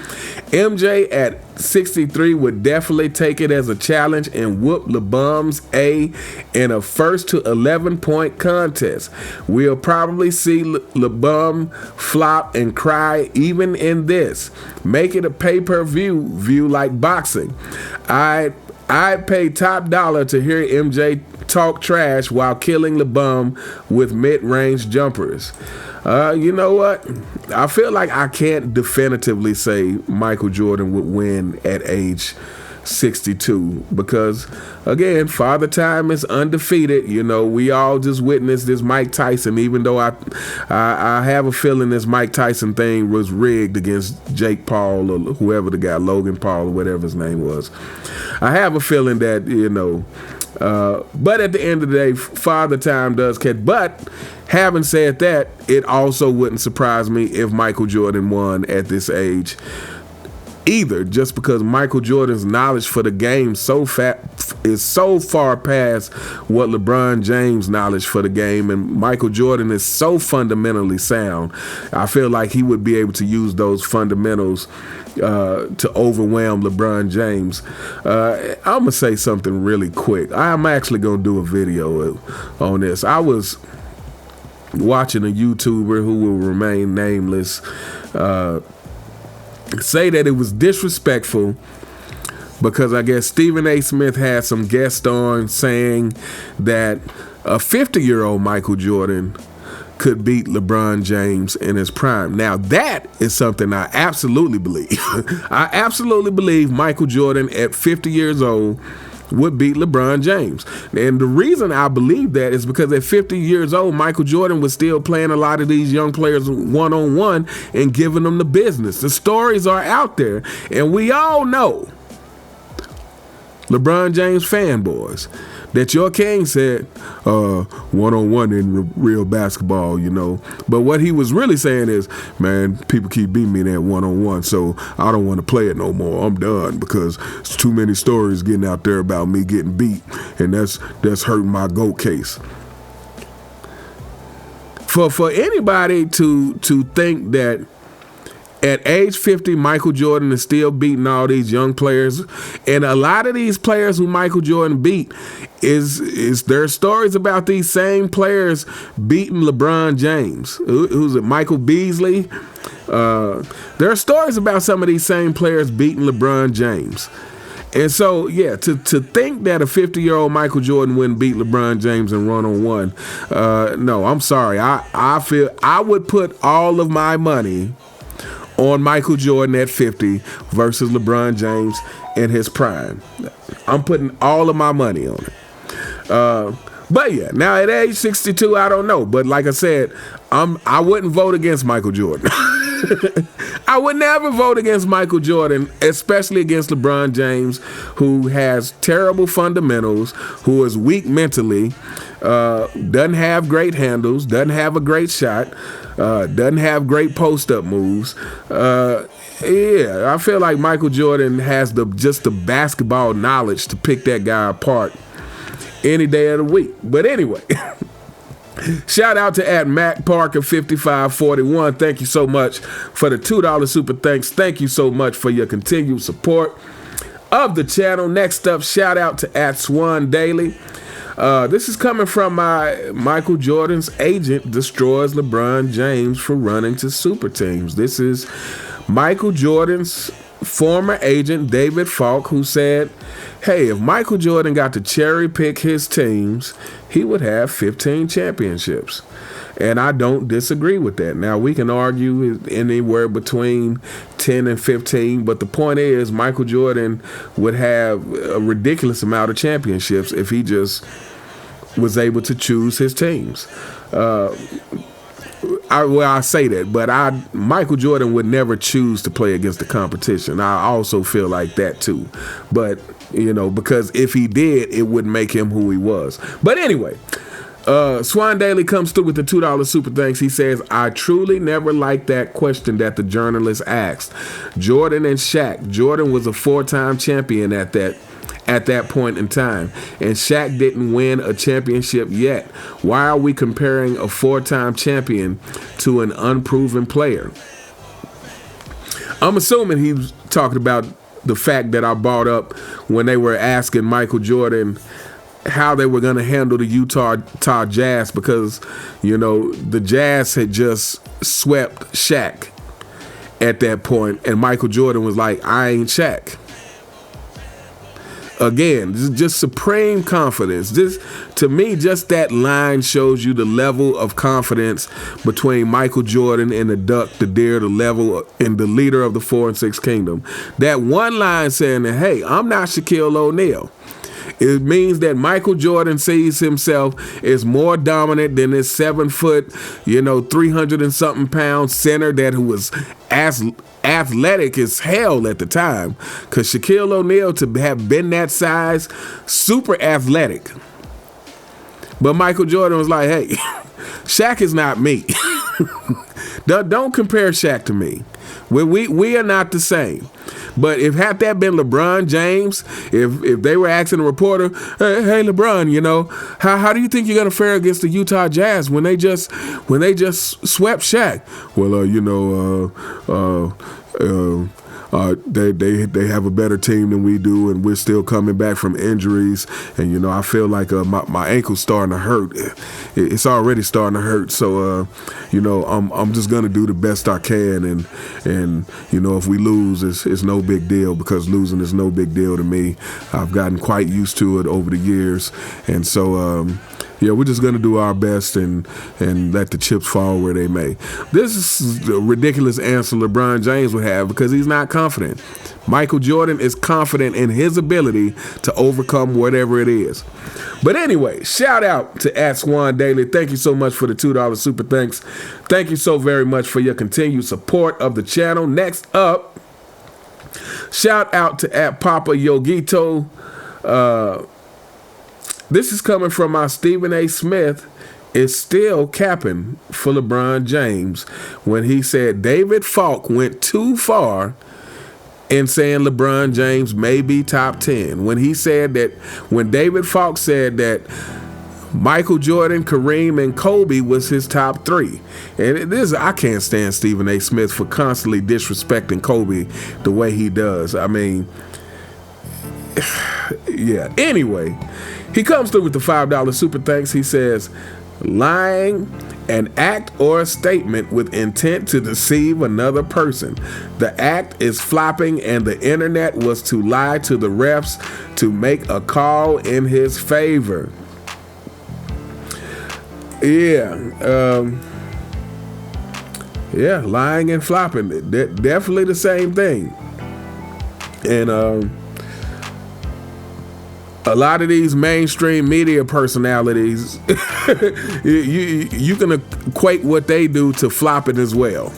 Speaker 2: MJ at 63 would definitely take it as a challenge and whoop LeBron's A in a first to 11-point contest. We'll probably see LeBron flop and cry even in this. Make it a pay-per-view like boxing. I'd pay top dollar to hear MJ talk trash while killing LeBron with mid-range jumpers. You know what? I feel like I can't definitively say Michael Jordan would win at age 62 because, again, Father Time is undefeated. We all just witnessed this Mike Tyson, even though I have a feeling this Mike Tyson thing was rigged against Jake Paul or whoever the guy, Logan Paul or whatever his name was. I have a feeling that, but at the end of the day, Father Time does catch. But having said that, it also wouldn't surprise me if Michael Jordan won at this age either, just because Michael Jordan's knowledge for the game is so far past what LeBron James' knowledge for the game, and Michael Jordan is so fundamentally sound. I feel like he would be able to use those fundamentals to overwhelm LeBron James. I'm gonna say something really quick. I'm actually gonna do a video on this. I was watching a YouTuber who will remain nameless say that it was disrespectful because I guess Stephen A. Smith had some guest on saying that a 50-year-old Michael Jordan could beat LeBron James in his prime. Now, that is something I absolutely believe. I absolutely believe Michael Jordan at 50 years old would beat LeBron James. And the reason I believe that is because at 50 years old, Michael Jordan was still playing a lot of these young players one-on-one and giving them the business. The stories are out there, and we all know, LeBron James fanboys, that your king said one-on-one in real basketball, But what he was really saying is, man, people keep beating me that one-on-one, so I don't want to play it no more. I'm done because it's too many stories getting out there about me getting beat, and that's hurting my GOAT case. For anybody to think that At age 50, Michael Jordan is still beating all these young players. And a lot of these players who Michael Jordan beat, is there are stories about these same players beating LeBron James. Who's it? Michael Beasley. There are stories about some of these same players beating LeBron James. And so, yeah, to think that a 50-year-old Michael Jordan wouldn't beat LeBron James in one-on-one, no, I'm sorry. I feel I would put all of my money on Michael Jordan at 50 versus LeBron James in his prime. I'm putting all of my money on it. But yeah, now at age 62, I don't know. But like I said, I wouldn't vote against Michael Jordan. I would never vote against Michael Jordan, especially against LeBron James, who has terrible fundamentals, who is weak mentally, doesn't have great handles, doesn't have a great shot, doesn't have great post-up moves. Yeah, I feel like Michael Jordan has just the basketball knowledge to pick that guy apart any day of the week. But anyway, shout out to @MacParker5541. Thank you so much for the $2 super thanks. Thank you so much for your continued support of the channel. Next up, shout out to @SwanDaily. This is coming from Michael Jordan's agent destroys LeBron James for running to super teams. This is Michael Jordan's former agent, David Falk, who said, hey, if Michael Jordan got to cherry pick his teams, he would have 15 championships. And I don't disagree with that. Now, we can argue anywhere between 10 and 15, but the point is Michael Jordan would have a ridiculous amount of championships if he just was able to choose his teams. I say that, but Michael Jordan would never choose to play against the competition. I also feel like that too. But, because if he did, it wouldn't make him who he was. But anyway, Swan Daily comes through with the $2 super thanks. He says, I truly never liked that question that the journalist asked. Jordan and Shaq. Jordan was a 4-time champion at that point in time, and Shaq didn't win a championship yet. Why are we comparing a 4-time champion to an unproven player? I'm assuming he was talking about the fact that I brought up when they were asking Michael Jordan how they were going to handle the Utah Jazz, because, the Jazz had just swept Shaq at that point, and Michael Jordan was like, I ain't Shaq. Again, just supreme confidence. To me, just that line shows you the level of confidence between Michael Jordan and the Duck, the Deer, the level, and the leader of the 4 and 6 Kingdom. That one line saying that, hey, I'm not Shaquille O'Neal. It means that Michael Jordan sees himself as more dominant than this 7-foot, 300 and something pound center who was as athletic as hell at the time. Because Shaquille O'Neal, to have been that size, super athletic. But Michael Jordan was like, hey, Shaq is not me. Don't compare Shaq to me. We are not the same. But had that been LeBron James, if they were asking a reporter, hey LeBron, how do you think you're gonna fare against the Utah Jazz when they just swept Shaq? Well, they have a better team than we do, and we're still coming back from injuries. And I feel like my ankle's starting to hurt. It's already starting to hurt. So I'm just gonna do the best I can. And if we lose, it's no big deal, because losing is no big deal to me. I've gotten quite used to it over the years, and so. Yeah, we're just going to do our best and let the chips fall where they may. This is a ridiculous answer LeBron James would have, because he's not confident. Michael Jordan is confident in his ability to overcome whatever it is. But anyway, shout out to @SwanDaily. Thank you so much for the $2 super thanks. Thank you so very much for your continued support of the channel. Next up, shout out to @PapaYogito. This is coming from our Stephen A. Smith is still capping for LeBron James when he said David Falk went too far in saying LeBron James may be top 10. When David Falk said that Michael Jordan, Kareem, and Kobe was his top three. And I can't stand Stephen A. Smith for constantly disrespecting Kobe the way he does. I mean, yeah. Anyway, he comes through with the $5 super thanks. He says, lying, an act or a statement with intent to deceive another person. The act is flopping, and the internet was to lie to the refs to make a call in his favor. Yeah, lying and flopping, definitely the same thing. And a lot of these mainstream media personalities, you can equate what they do to flopping as well.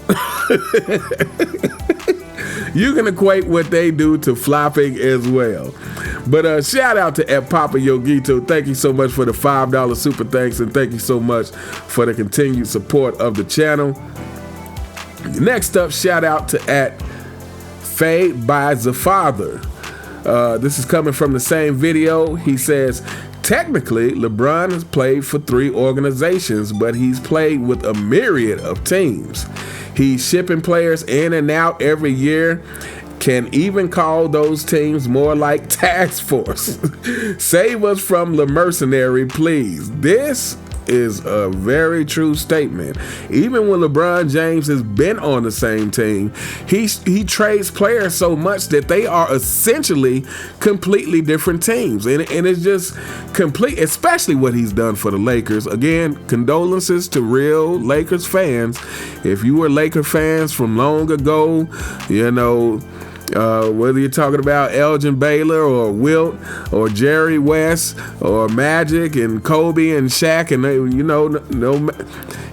Speaker 2: You can equate what they do to flopping as well. But shout out to Papa Yogito. Thank you so much for the $5 super thanks, and thank you so much for the continued support of the channel. Next up, shout out to Fade by the Father. This is coming from the same video. He says, technically, LeBron has played for 3 organizations, but he's played with a myriad of teams. He's shipping players in and out every year. Can even call those teams more like task force. Save us from the mercenary, please. This is a very true statement. Even when LeBron James has been on the same team, he trades players so much that they are essentially completely different teams. And it's just complete, especially what he's done for the Lakers. Again, condolences to real Lakers fans. If you were Laker fans from long ago, you know, whether you're talking about Elgin Baylor or Wilt or Jerry West or Magic and Kobe and Shaq, and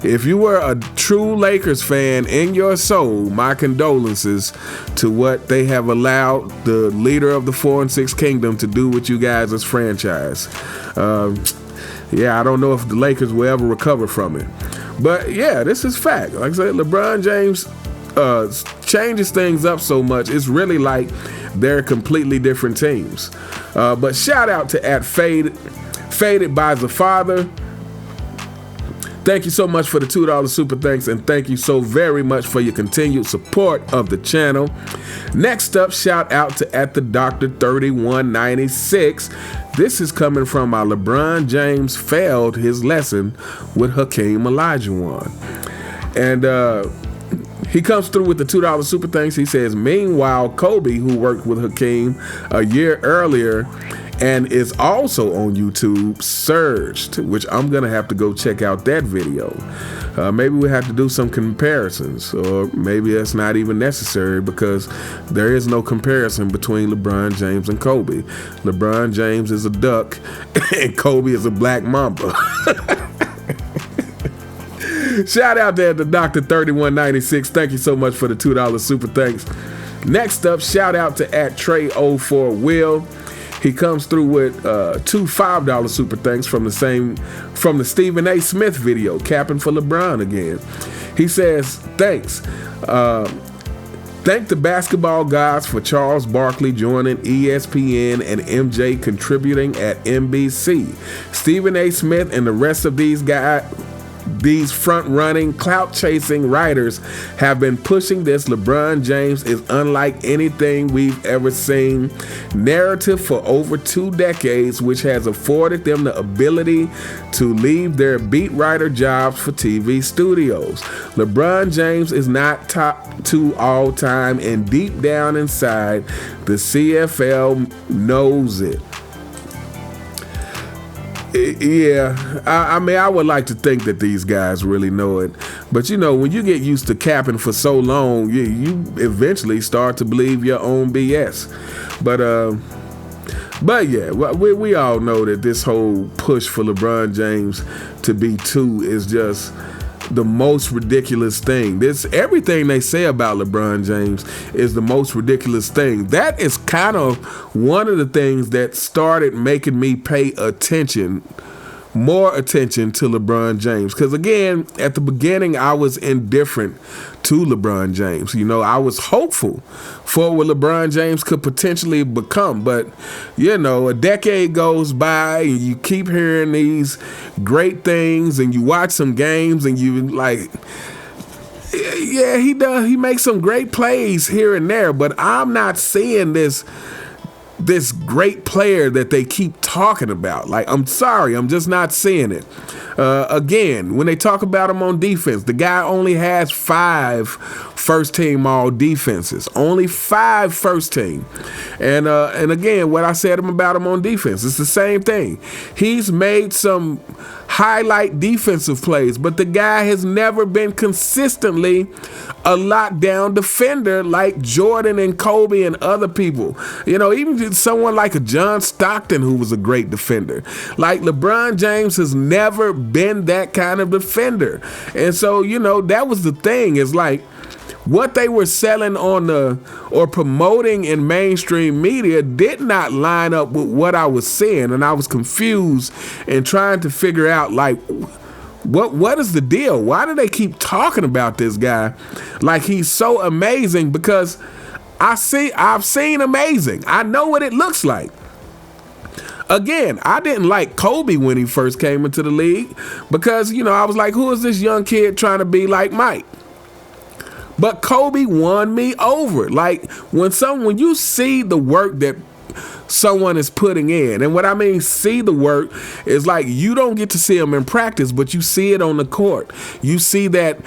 Speaker 2: if you were a true Lakers fan in your soul, my condolences to what they have allowed the leader of the 4 and 6 Kingdom to do with you guys as franchise. I don't know if the Lakers will ever recover from it, but yeah, this is fact. Like I said, LeBron James changes things up so much, it's really like they're completely different teams. But shout out to Faded by the Father. Thank you so much for the $2 super thanks, and thank you so very much for your continued support of the channel. Next up, shout out to the Dr. 3196. This is coming from my LeBron James failed his lesson with Hakeem Olajuwon. And he comes through with the $2 super thanks. He says, meanwhile, Kobe, who worked with Hakeem a year earlier and is also on YouTube, surged, which I'm going to have to go check out that video. Maybe we have to do some comparisons, or maybe that's not even necessary because there is no comparison between LeBron James and Kobe. LeBron James is a duck and Kobe is a black mamba. Shout out there to Dr. 3196. Thank you so much for the $2 super thanks. Next up, shout out to @Trey04Will. He comes through with 2 $5 super thanks from the Stephen A. Smith video, capping for LeBron again. He says, thanks. Thank the basketball gods for Charles Barkley joining ESPN and MJ contributing at NBC. Stephen A. Smith and the rest of these front-running, clout-chasing writers have been pushing this LeBron James is unlike anything we've ever seen narrative for over 2 decades, which has afforded them the ability to leave their beat writer jobs for TV studios. LeBron James is not top 2 all time, and deep down inside, the CFL knows it. Yeah, I mean, I would like to think that these guys really know it. But, when you get used to capping for so long, you eventually start to believe your own BS. But yeah, we all know that this whole push for LeBron James to be 2 is just the most ridiculous thing. Everything they say about LeBron James is the most ridiculous thing. That is kind of one of the things that started making me pay attention more attention to LeBron James. Because again, at the beginning, I was indifferent to LeBron James. You know, I was hopeful for what LeBron James could potentially become. But, you know, a decade goes by and you keep hearing these great things and you watch some games and you like, yeah, he does. He makes some great plays here and there, but I'm not seeing this great player that they keep talking about. Like, I'm sorry, I'm just not seeing it. Again, when they talk about him on defense, the guy only has 5 first-team all defenses. Only 5 first-team. And again, what I said about him on defense, it's the same thing. He's made some highlight defensive plays, but the guy has never been consistently a lockdown defender like Jordan and Kobe and other people. You know, even someone like a John Stockton who was a great defender. Like LeBron James has never been that kind of defender. And so, you know, that was the thing, is like what they were selling on or promoting in mainstream media did not line up with what I was seeing, and I was confused and trying to figure out like what is the deal? Why do they keep talking about this guy like he's so amazing? Because I've seen amazing. I know what it looks like. Again, I didn't like Kobe when he first came into the league because, you know, I was like, who is this young kid trying to be like Mike? But Kobe won me over. Like when you see the work that someone is putting in, and what I mean see the work is like you don't get to see them in practice, but you see it on the court. You see that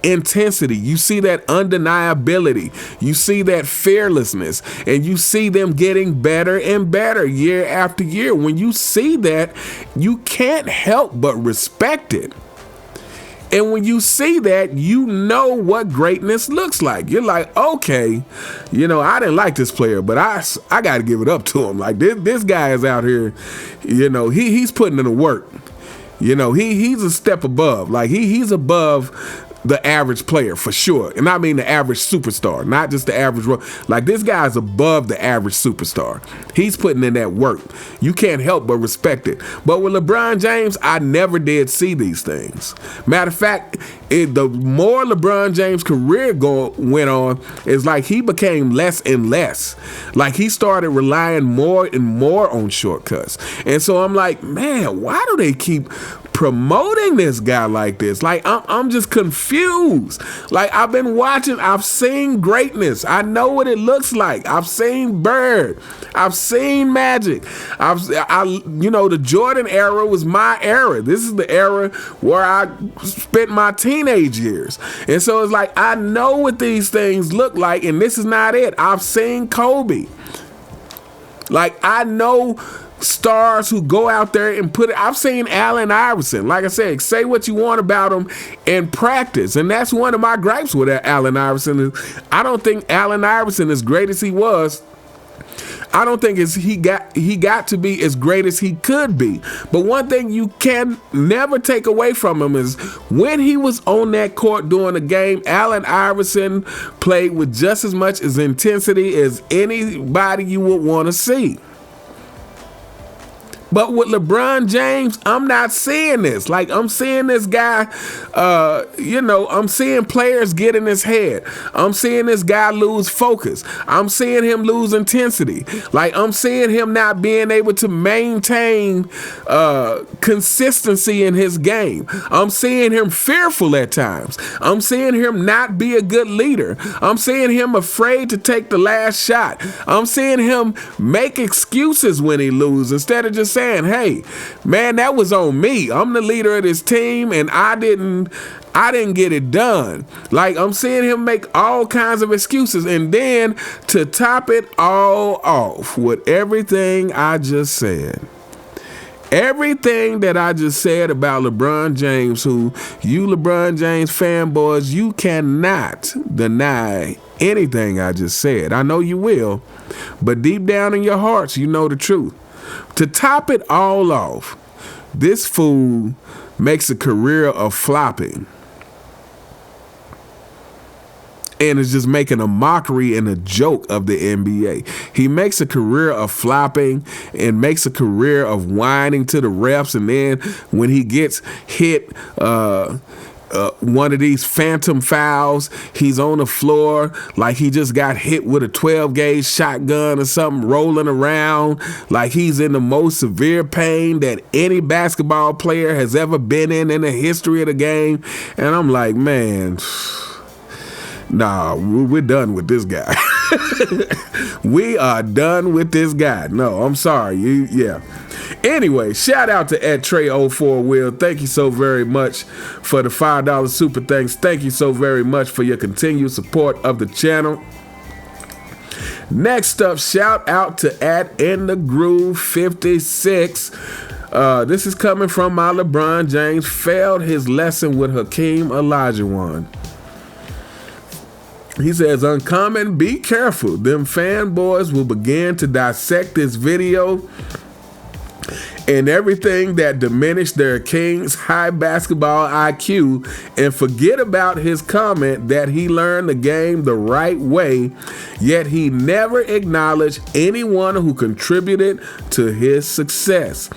Speaker 2: intensity. You see that undeniability. You see that fearlessness, and you see them getting better and better year after year. When you see that, you can't help but respect it. And when you see that, you know what greatness looks like. You're like, okay, you know, I didn't like this player, but I got to give it up to him. Like this guy is out here, you know, he's putting in the work. You know, he's a step above. Like he's above the average player for sure. And I mean the average superstar, not just the average. Like this guy's above the average superstar. He's putting in that work. You can't help but respect it. But with LeBron James, I never did see these things. Matter of fact, the more LeBron James' career went on, it's like he became less and less. Like he started relying more and more on shortcuts. And so I'm like, man, why do they keep promoting this guy like this? Like I'm just confused. Like I've been watching, I've seen greatness. I know what it looks like. I've seen Bird. I've seen Magic. You know, the Jordan era was my era. This is the era where I spent my teenage years. And so it's like I know what these things look like, and this is not it. I've seen Kobe. Like I know stars who go out there and put it. I've seen Allen Iverson. Like I said, say what you want about him in practice. And that's one of my gripes with Allen Iverson. I don't think Allen Iverson, as great as he was, I don't think he got to be as great as he could be. But one thing you can never take away from him is when he was on that court during the game, Allen Iverson played with just as much as intensity as anybody you would want to see. But with LeBron James, I'm not seeing this. Like, I'm seeing this guy, I'm seeing players get in his head. I'm seeing this guy lose focus. I'm seeing him lose intensity. Like, I'm seeing him not being able to maintain consistency in his game. I'm seeing him fearful at times. I'm seeing him not be a good leader. I'm seeing him afraid to take the last shot. I'm seeing him make excuses when he loses instead of just saying, hey, man, that was on me. I'm the leader of this team, and I didn't get it done. Like, I'm seeing him make all kinds of excuses. And then to top it all off with everything I just said, everything that I just said about LeBron James, who you LeBron James fanboys, you cannot deny anything I just said. I know you will, but deep down in your hearts, you know the truth. To top it all off, this fool makes a career of flopping. and is just making a mockery and a joke of the NBA. He makes a career of flopping and makes a career of whining to the refs, and then when he gets hit one of these phantom fouls, he's on the floor like he just got hit with a 12-gauge shotgun or something, rolling around like he's in the most severe pain that any basketball player has ever been in the history of the game. And I'm like, man, nah, we're done with this guy. We are done with this guy. No, I'm sorry. Yeah. Anyway, shout out to @Trey04Will. Thank you so very much for the $5 super thanks. Thank you so very much for your continued support of the channel. Next up, shout out to @InTheGroove56. This is coming from my Lebron James. Failed his lesson with Hakeem Olajuwon. He says, Uncommon, be careful. Them fanboys will begin to dissect this video and everything that diminished their king's high basketball IQ and forget about his comment that he learned the game the right way, yet he never acknowledged anyone who contributed to his success.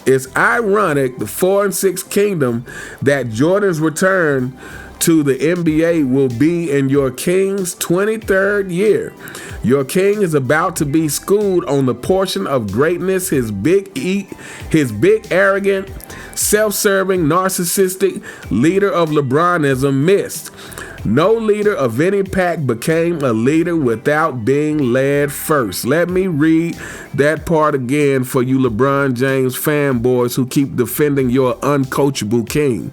Speaker 2: It's ironic, the 4 and 6 kingdom, that Jordan's return to the NBA will be in your king's 23rd year. Your king is about to be schooled on the portion of greatness his big, arrogant, self-serving, narcissistic leader of LeBronism missed. No leader of any pack became a leader without being led first. Let me read that part again for you LeBron James fanboys who keep defending your uncoachable king.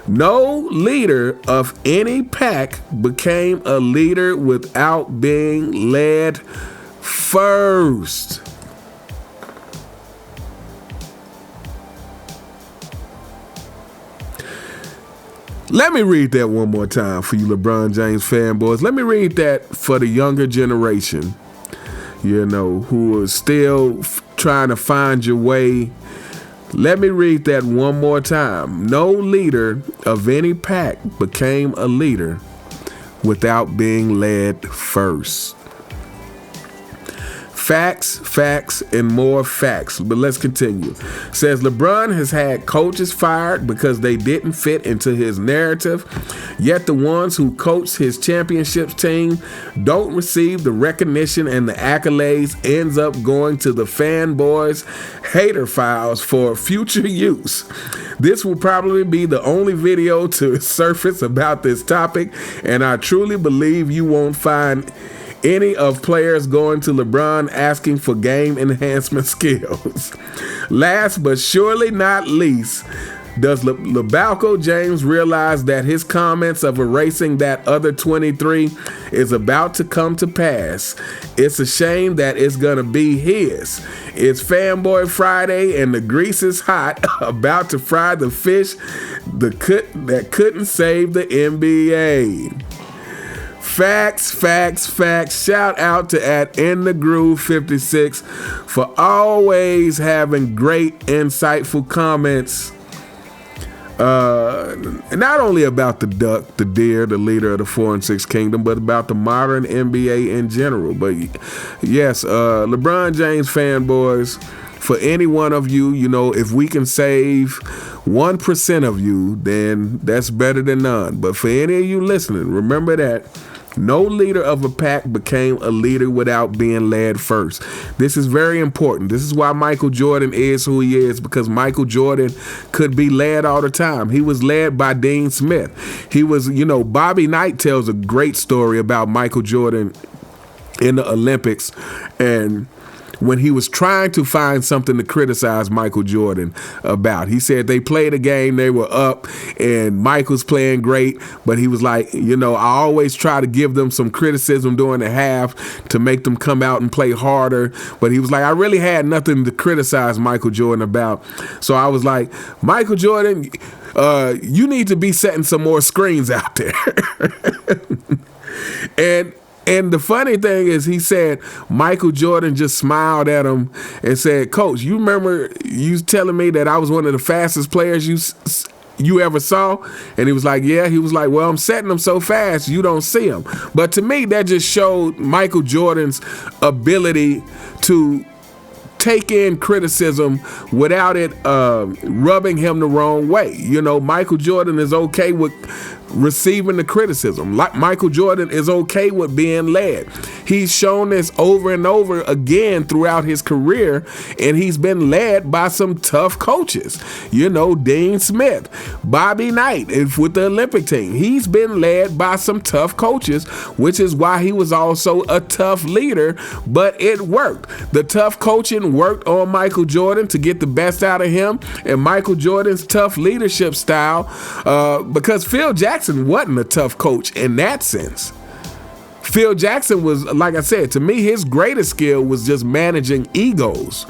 Speaker 2: No leader of any pack became a leader without being led first. Let me read that one more time for you LeBron James fanboys. Let me read that for the younger generation, you know, who are still trying to find your way. Let me read that one more time. No leader of any pack became a leader without being led first. Facts, facts, and more facts. But let's continue. Says LeBron has had coaches fired because they didn't fit into his narrative, yet the ones who coached his championships team don't receive the recognition and the accolades, ends up going to the fanboys' hater files for future use. This will probably be the only video to surface about this topic, and I truly believe you won't find any of players going to LeBron asking for game enhancement skills. Last but surely not least, does LeBalco James realize that his comments of erasing that other 23 is about to come to pass? It's a shame that it's going to be his. It's Fanboy Friday and the grease is hot, about to fry the fish that couldn't save the NBA. Facts, facts, facts. Shout out to @InTheGroove56 for always having great, insightful comments. Not only about the duck, the deer, the leader of the 4 and 6 kingdom, but about the modern NBA in general. But yes, LeBron James fanboys, for any one of you, you know, if we can save 1% of you, then that's better than none. But for any of you listening, remember that no leader of a pack became a leader without being led first. This is very important. This is why Michael Jordan is who he is, because Michael Jordan could be led all the time. He was led by Dean Smith. He was, you know, Bobby Knight tells a great story about Michael Jordan in the Olympics, and when he was trying to find something to criticize Michael Jordan about. He said they played a game, they were up, and Michael's playing great, but he was like, you know, I always try to give them some criticism during the half to make them come out and play harder. But he was like, I really had nothing to criticize Michael Jordan about. So I was like, Michael Jordan, you need to be setting some more screens out there. And the funny thing is, he said Michael Jordan just smiled at him and said, Coach, you remember you telling me that I was one of the fastest players you ever saw? And he was like, yeah. He was like, well, I'm setting them so fast you don't see them. But to me, that just showed Michael Jordan's ability to take in criticism without it rubbing him the wrong way. You know, Michael Jordan is okay with receiving the criticism. Like Michael Jordan is okay with being led. He's shown this over and over again throughout his career, and he's been led by some tough coaches. You know, Dean Smith, Bobby Knight with the Olympic team. He's been led by some tough coaches, which is why he was also a tough leader, but it worked. The tough coaching worked on Michael Jordan to get the best out of him, and Michael Jordan's tough leadership style, because Phil Jackson wasn't a tough coach in that sense. Phil Jackson was, like I said, to me, his greatest skill was just managing egos.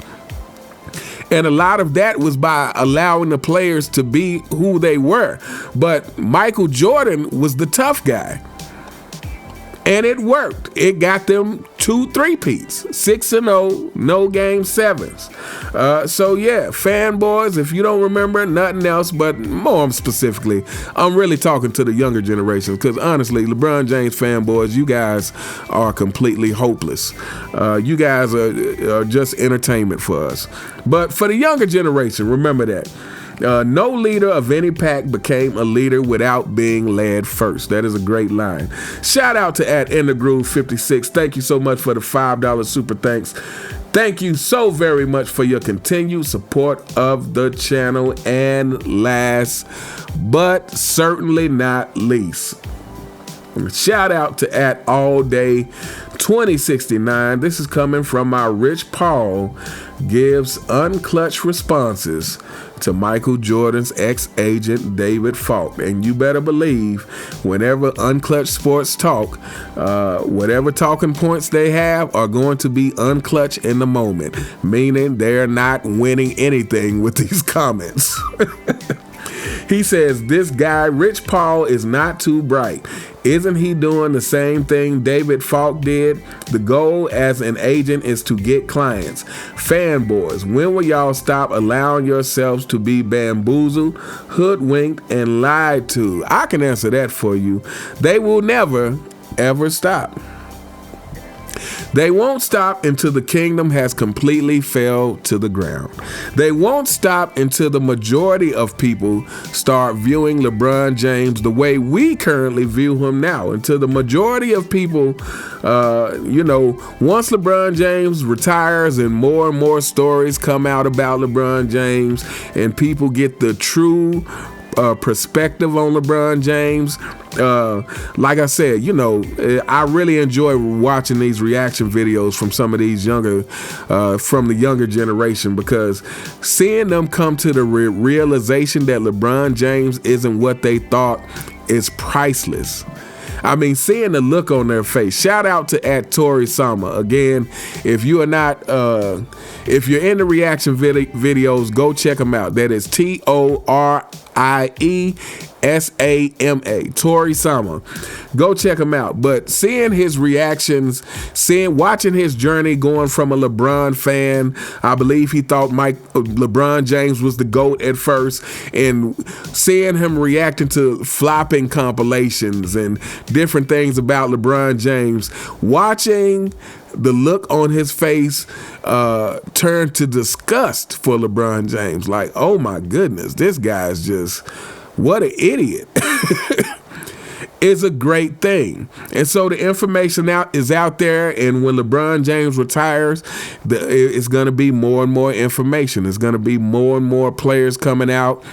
Speaker 2: And a lot of that was by allowing the players to be who they were. But Michael Jordan was the tough guy. And it worked. It got them 2 3-peats, 6-0, no game 7s. So yeah, fanboys, if you don't remember nothing else, but more specifically, I'm really talking to the younger generation, because honestly, LeBron James fanboys, you guys are completely hopeless. You guys are just entertainment for us. But for the younger generation, remember that. No leader of any pack became a leader without being led first. That is a great line. Shout out to @InTheGroove56. Thank you so much for the $5 super thanks. Thank you so very much for your continued support of the channel. And last but certainly not least, shout out to @AllDay2069. This is coming from my Rich Paul gives unclutched responses to Michael Jordan's ex-agent David Falk. And you better believe whenever Unclutched Sports talk, whatever talking points they have are going to be unclutched in the moment, meaning they're not winning anything with these comments. He says, this guy, Rich Paul, is not too bright. Isn't he doing the same thing David Falk did? The goal as an agent is to get clients. Fanboys, when will y'all stop allowing yourselves to be bamboozled, hoodwinked, and lied to? I can answer that for you. They will never, ever stop. They won't stop until the kingdom has completely fell to the ground. They won't stop until the majority of people start viewing LeBron James the way we currently view him now. Until the majority of people, once LeBron James retires and more stories come out about LeBron James and people get the true perspective on LeBron James. Like I said, I really enjoy watching these reaction videos from some of these from the younger generation, because seeing them come to the realization that LeBron James isn't what they thought is priceless. I mean, seeing the look on their face. Shout out to @ToriSama. Again, if you are not, if you're into reaction videos, go check them out. That is ToriSama, ToriSama. Go check him out. But seeing his reactions, watching his journey going from a LeBron fan, I believe he thought LeBron James was the GOAT at first, and seeing him reacting to flopping compilations and different things about LeBron James, watching the look on his face turn to disgust for LeBron James. Like, oh my goodness, this guy's just, what an idiot. Is a great thing. And so the information is out there, and when LeBron James retires, it's going to be more and more information. There's going to be more and more players coming out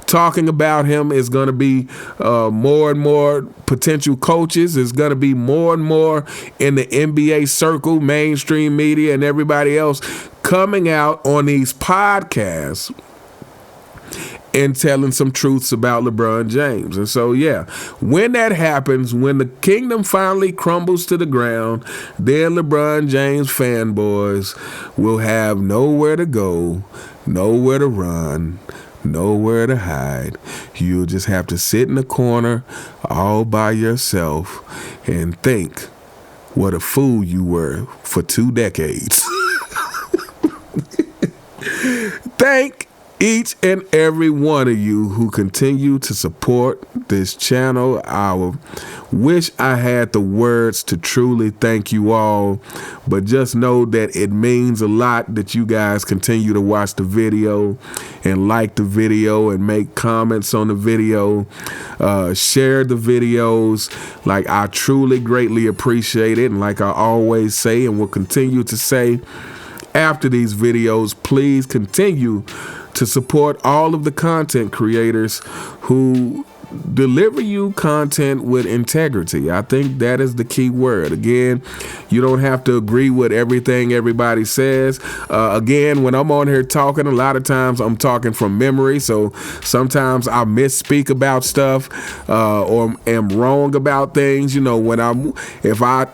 Speaker 2: talking about him. Is going to be more and more potential coaches. It's going to be more and more in the NBA circle, mainstream media, and everybody else coming out on these podcasts and telling some truths about LeBron James. And so, yeah, when that happens, when the kingdom finally crumbles to the ground, then LeBron James fanboys will have nowhere to go, nowhere to run, nowhere to hide. You'll just have to sit in a corner all by yourself and think what a fool you were for 2 decades. Thank each and every one of you who continue to support this channel. I wish I had the words to truly thank you all, but just know that it means a lot that you guys continue to watch the video and like the video and make comments on the video, share the videos. Like, I truly greatly appreciate it. And like I always say and will continue to say after these videos, please continue to support all of the content creators who deliver you content with integrity. I think that is the key word. Again, you don't have to agree with everything everybody says. Again, when I'm on here talking, a lot of times I'm talking from memory, so sometimes I misspeak about stuff or am wrong about things. You know, if I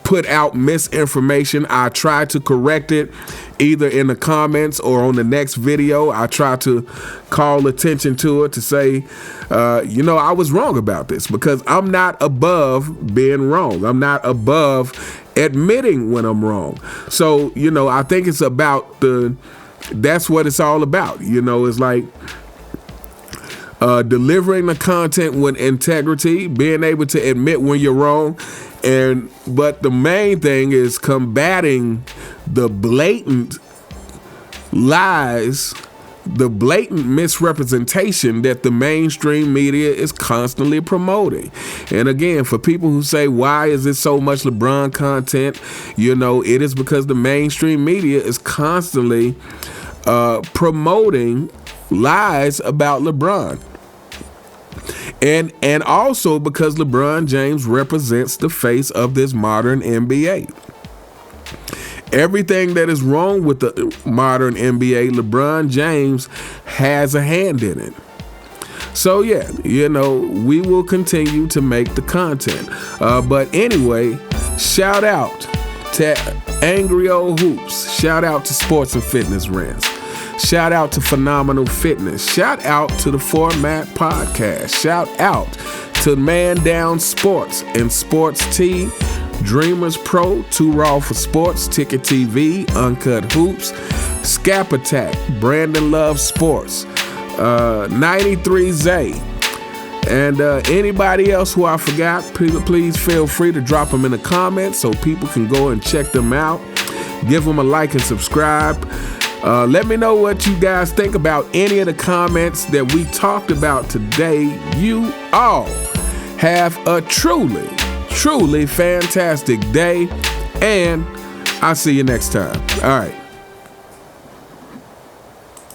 Speaker 2: put out misinformation, I try to correct it either in the comments or on the next video. I try to call attention to it to say, I was wrong about this, because I'm not above being wrong. I'm not above admitting when I'm wrong. So, I think it's about that's what it's all about. It's like delivering the content with integrity, being able to admit when you're wrong. But the main thing is combating the blatant lies, the blatant misrepresentation that the mainstream media is constantly promoting. And again, for people who say, why is it so much LeBron content? It is because the mainstream media is constantly promoting lies about LeBron. And also because LeBron James represents the face of this modern NBA. Everything that is wrong with the modern NBA, LeBron James has a hand in it. So yeah, we will continue to make the content. But anyway, shout out to Angry Old Hoops. Shout out to Sports and Fitness Rants. Shout out to Phenomenal Fitness. Shout out to the Format Podcast. Shout out to Man Down Sports and Sports T, Dreamers Pro, Too Raw for Sports, Ticket TV, Uncut Hoops, Scap Attack, Brandon Love Sports, 93 Zay, and anybody else who I forgot, please feel free to drop them in the comments so people can go and check them out. Give them a like and subscribe. Let me know what you guys think about any of the comments that we talked about today. You all have a truly, truly fantastic day, and I'll see you next time. All right.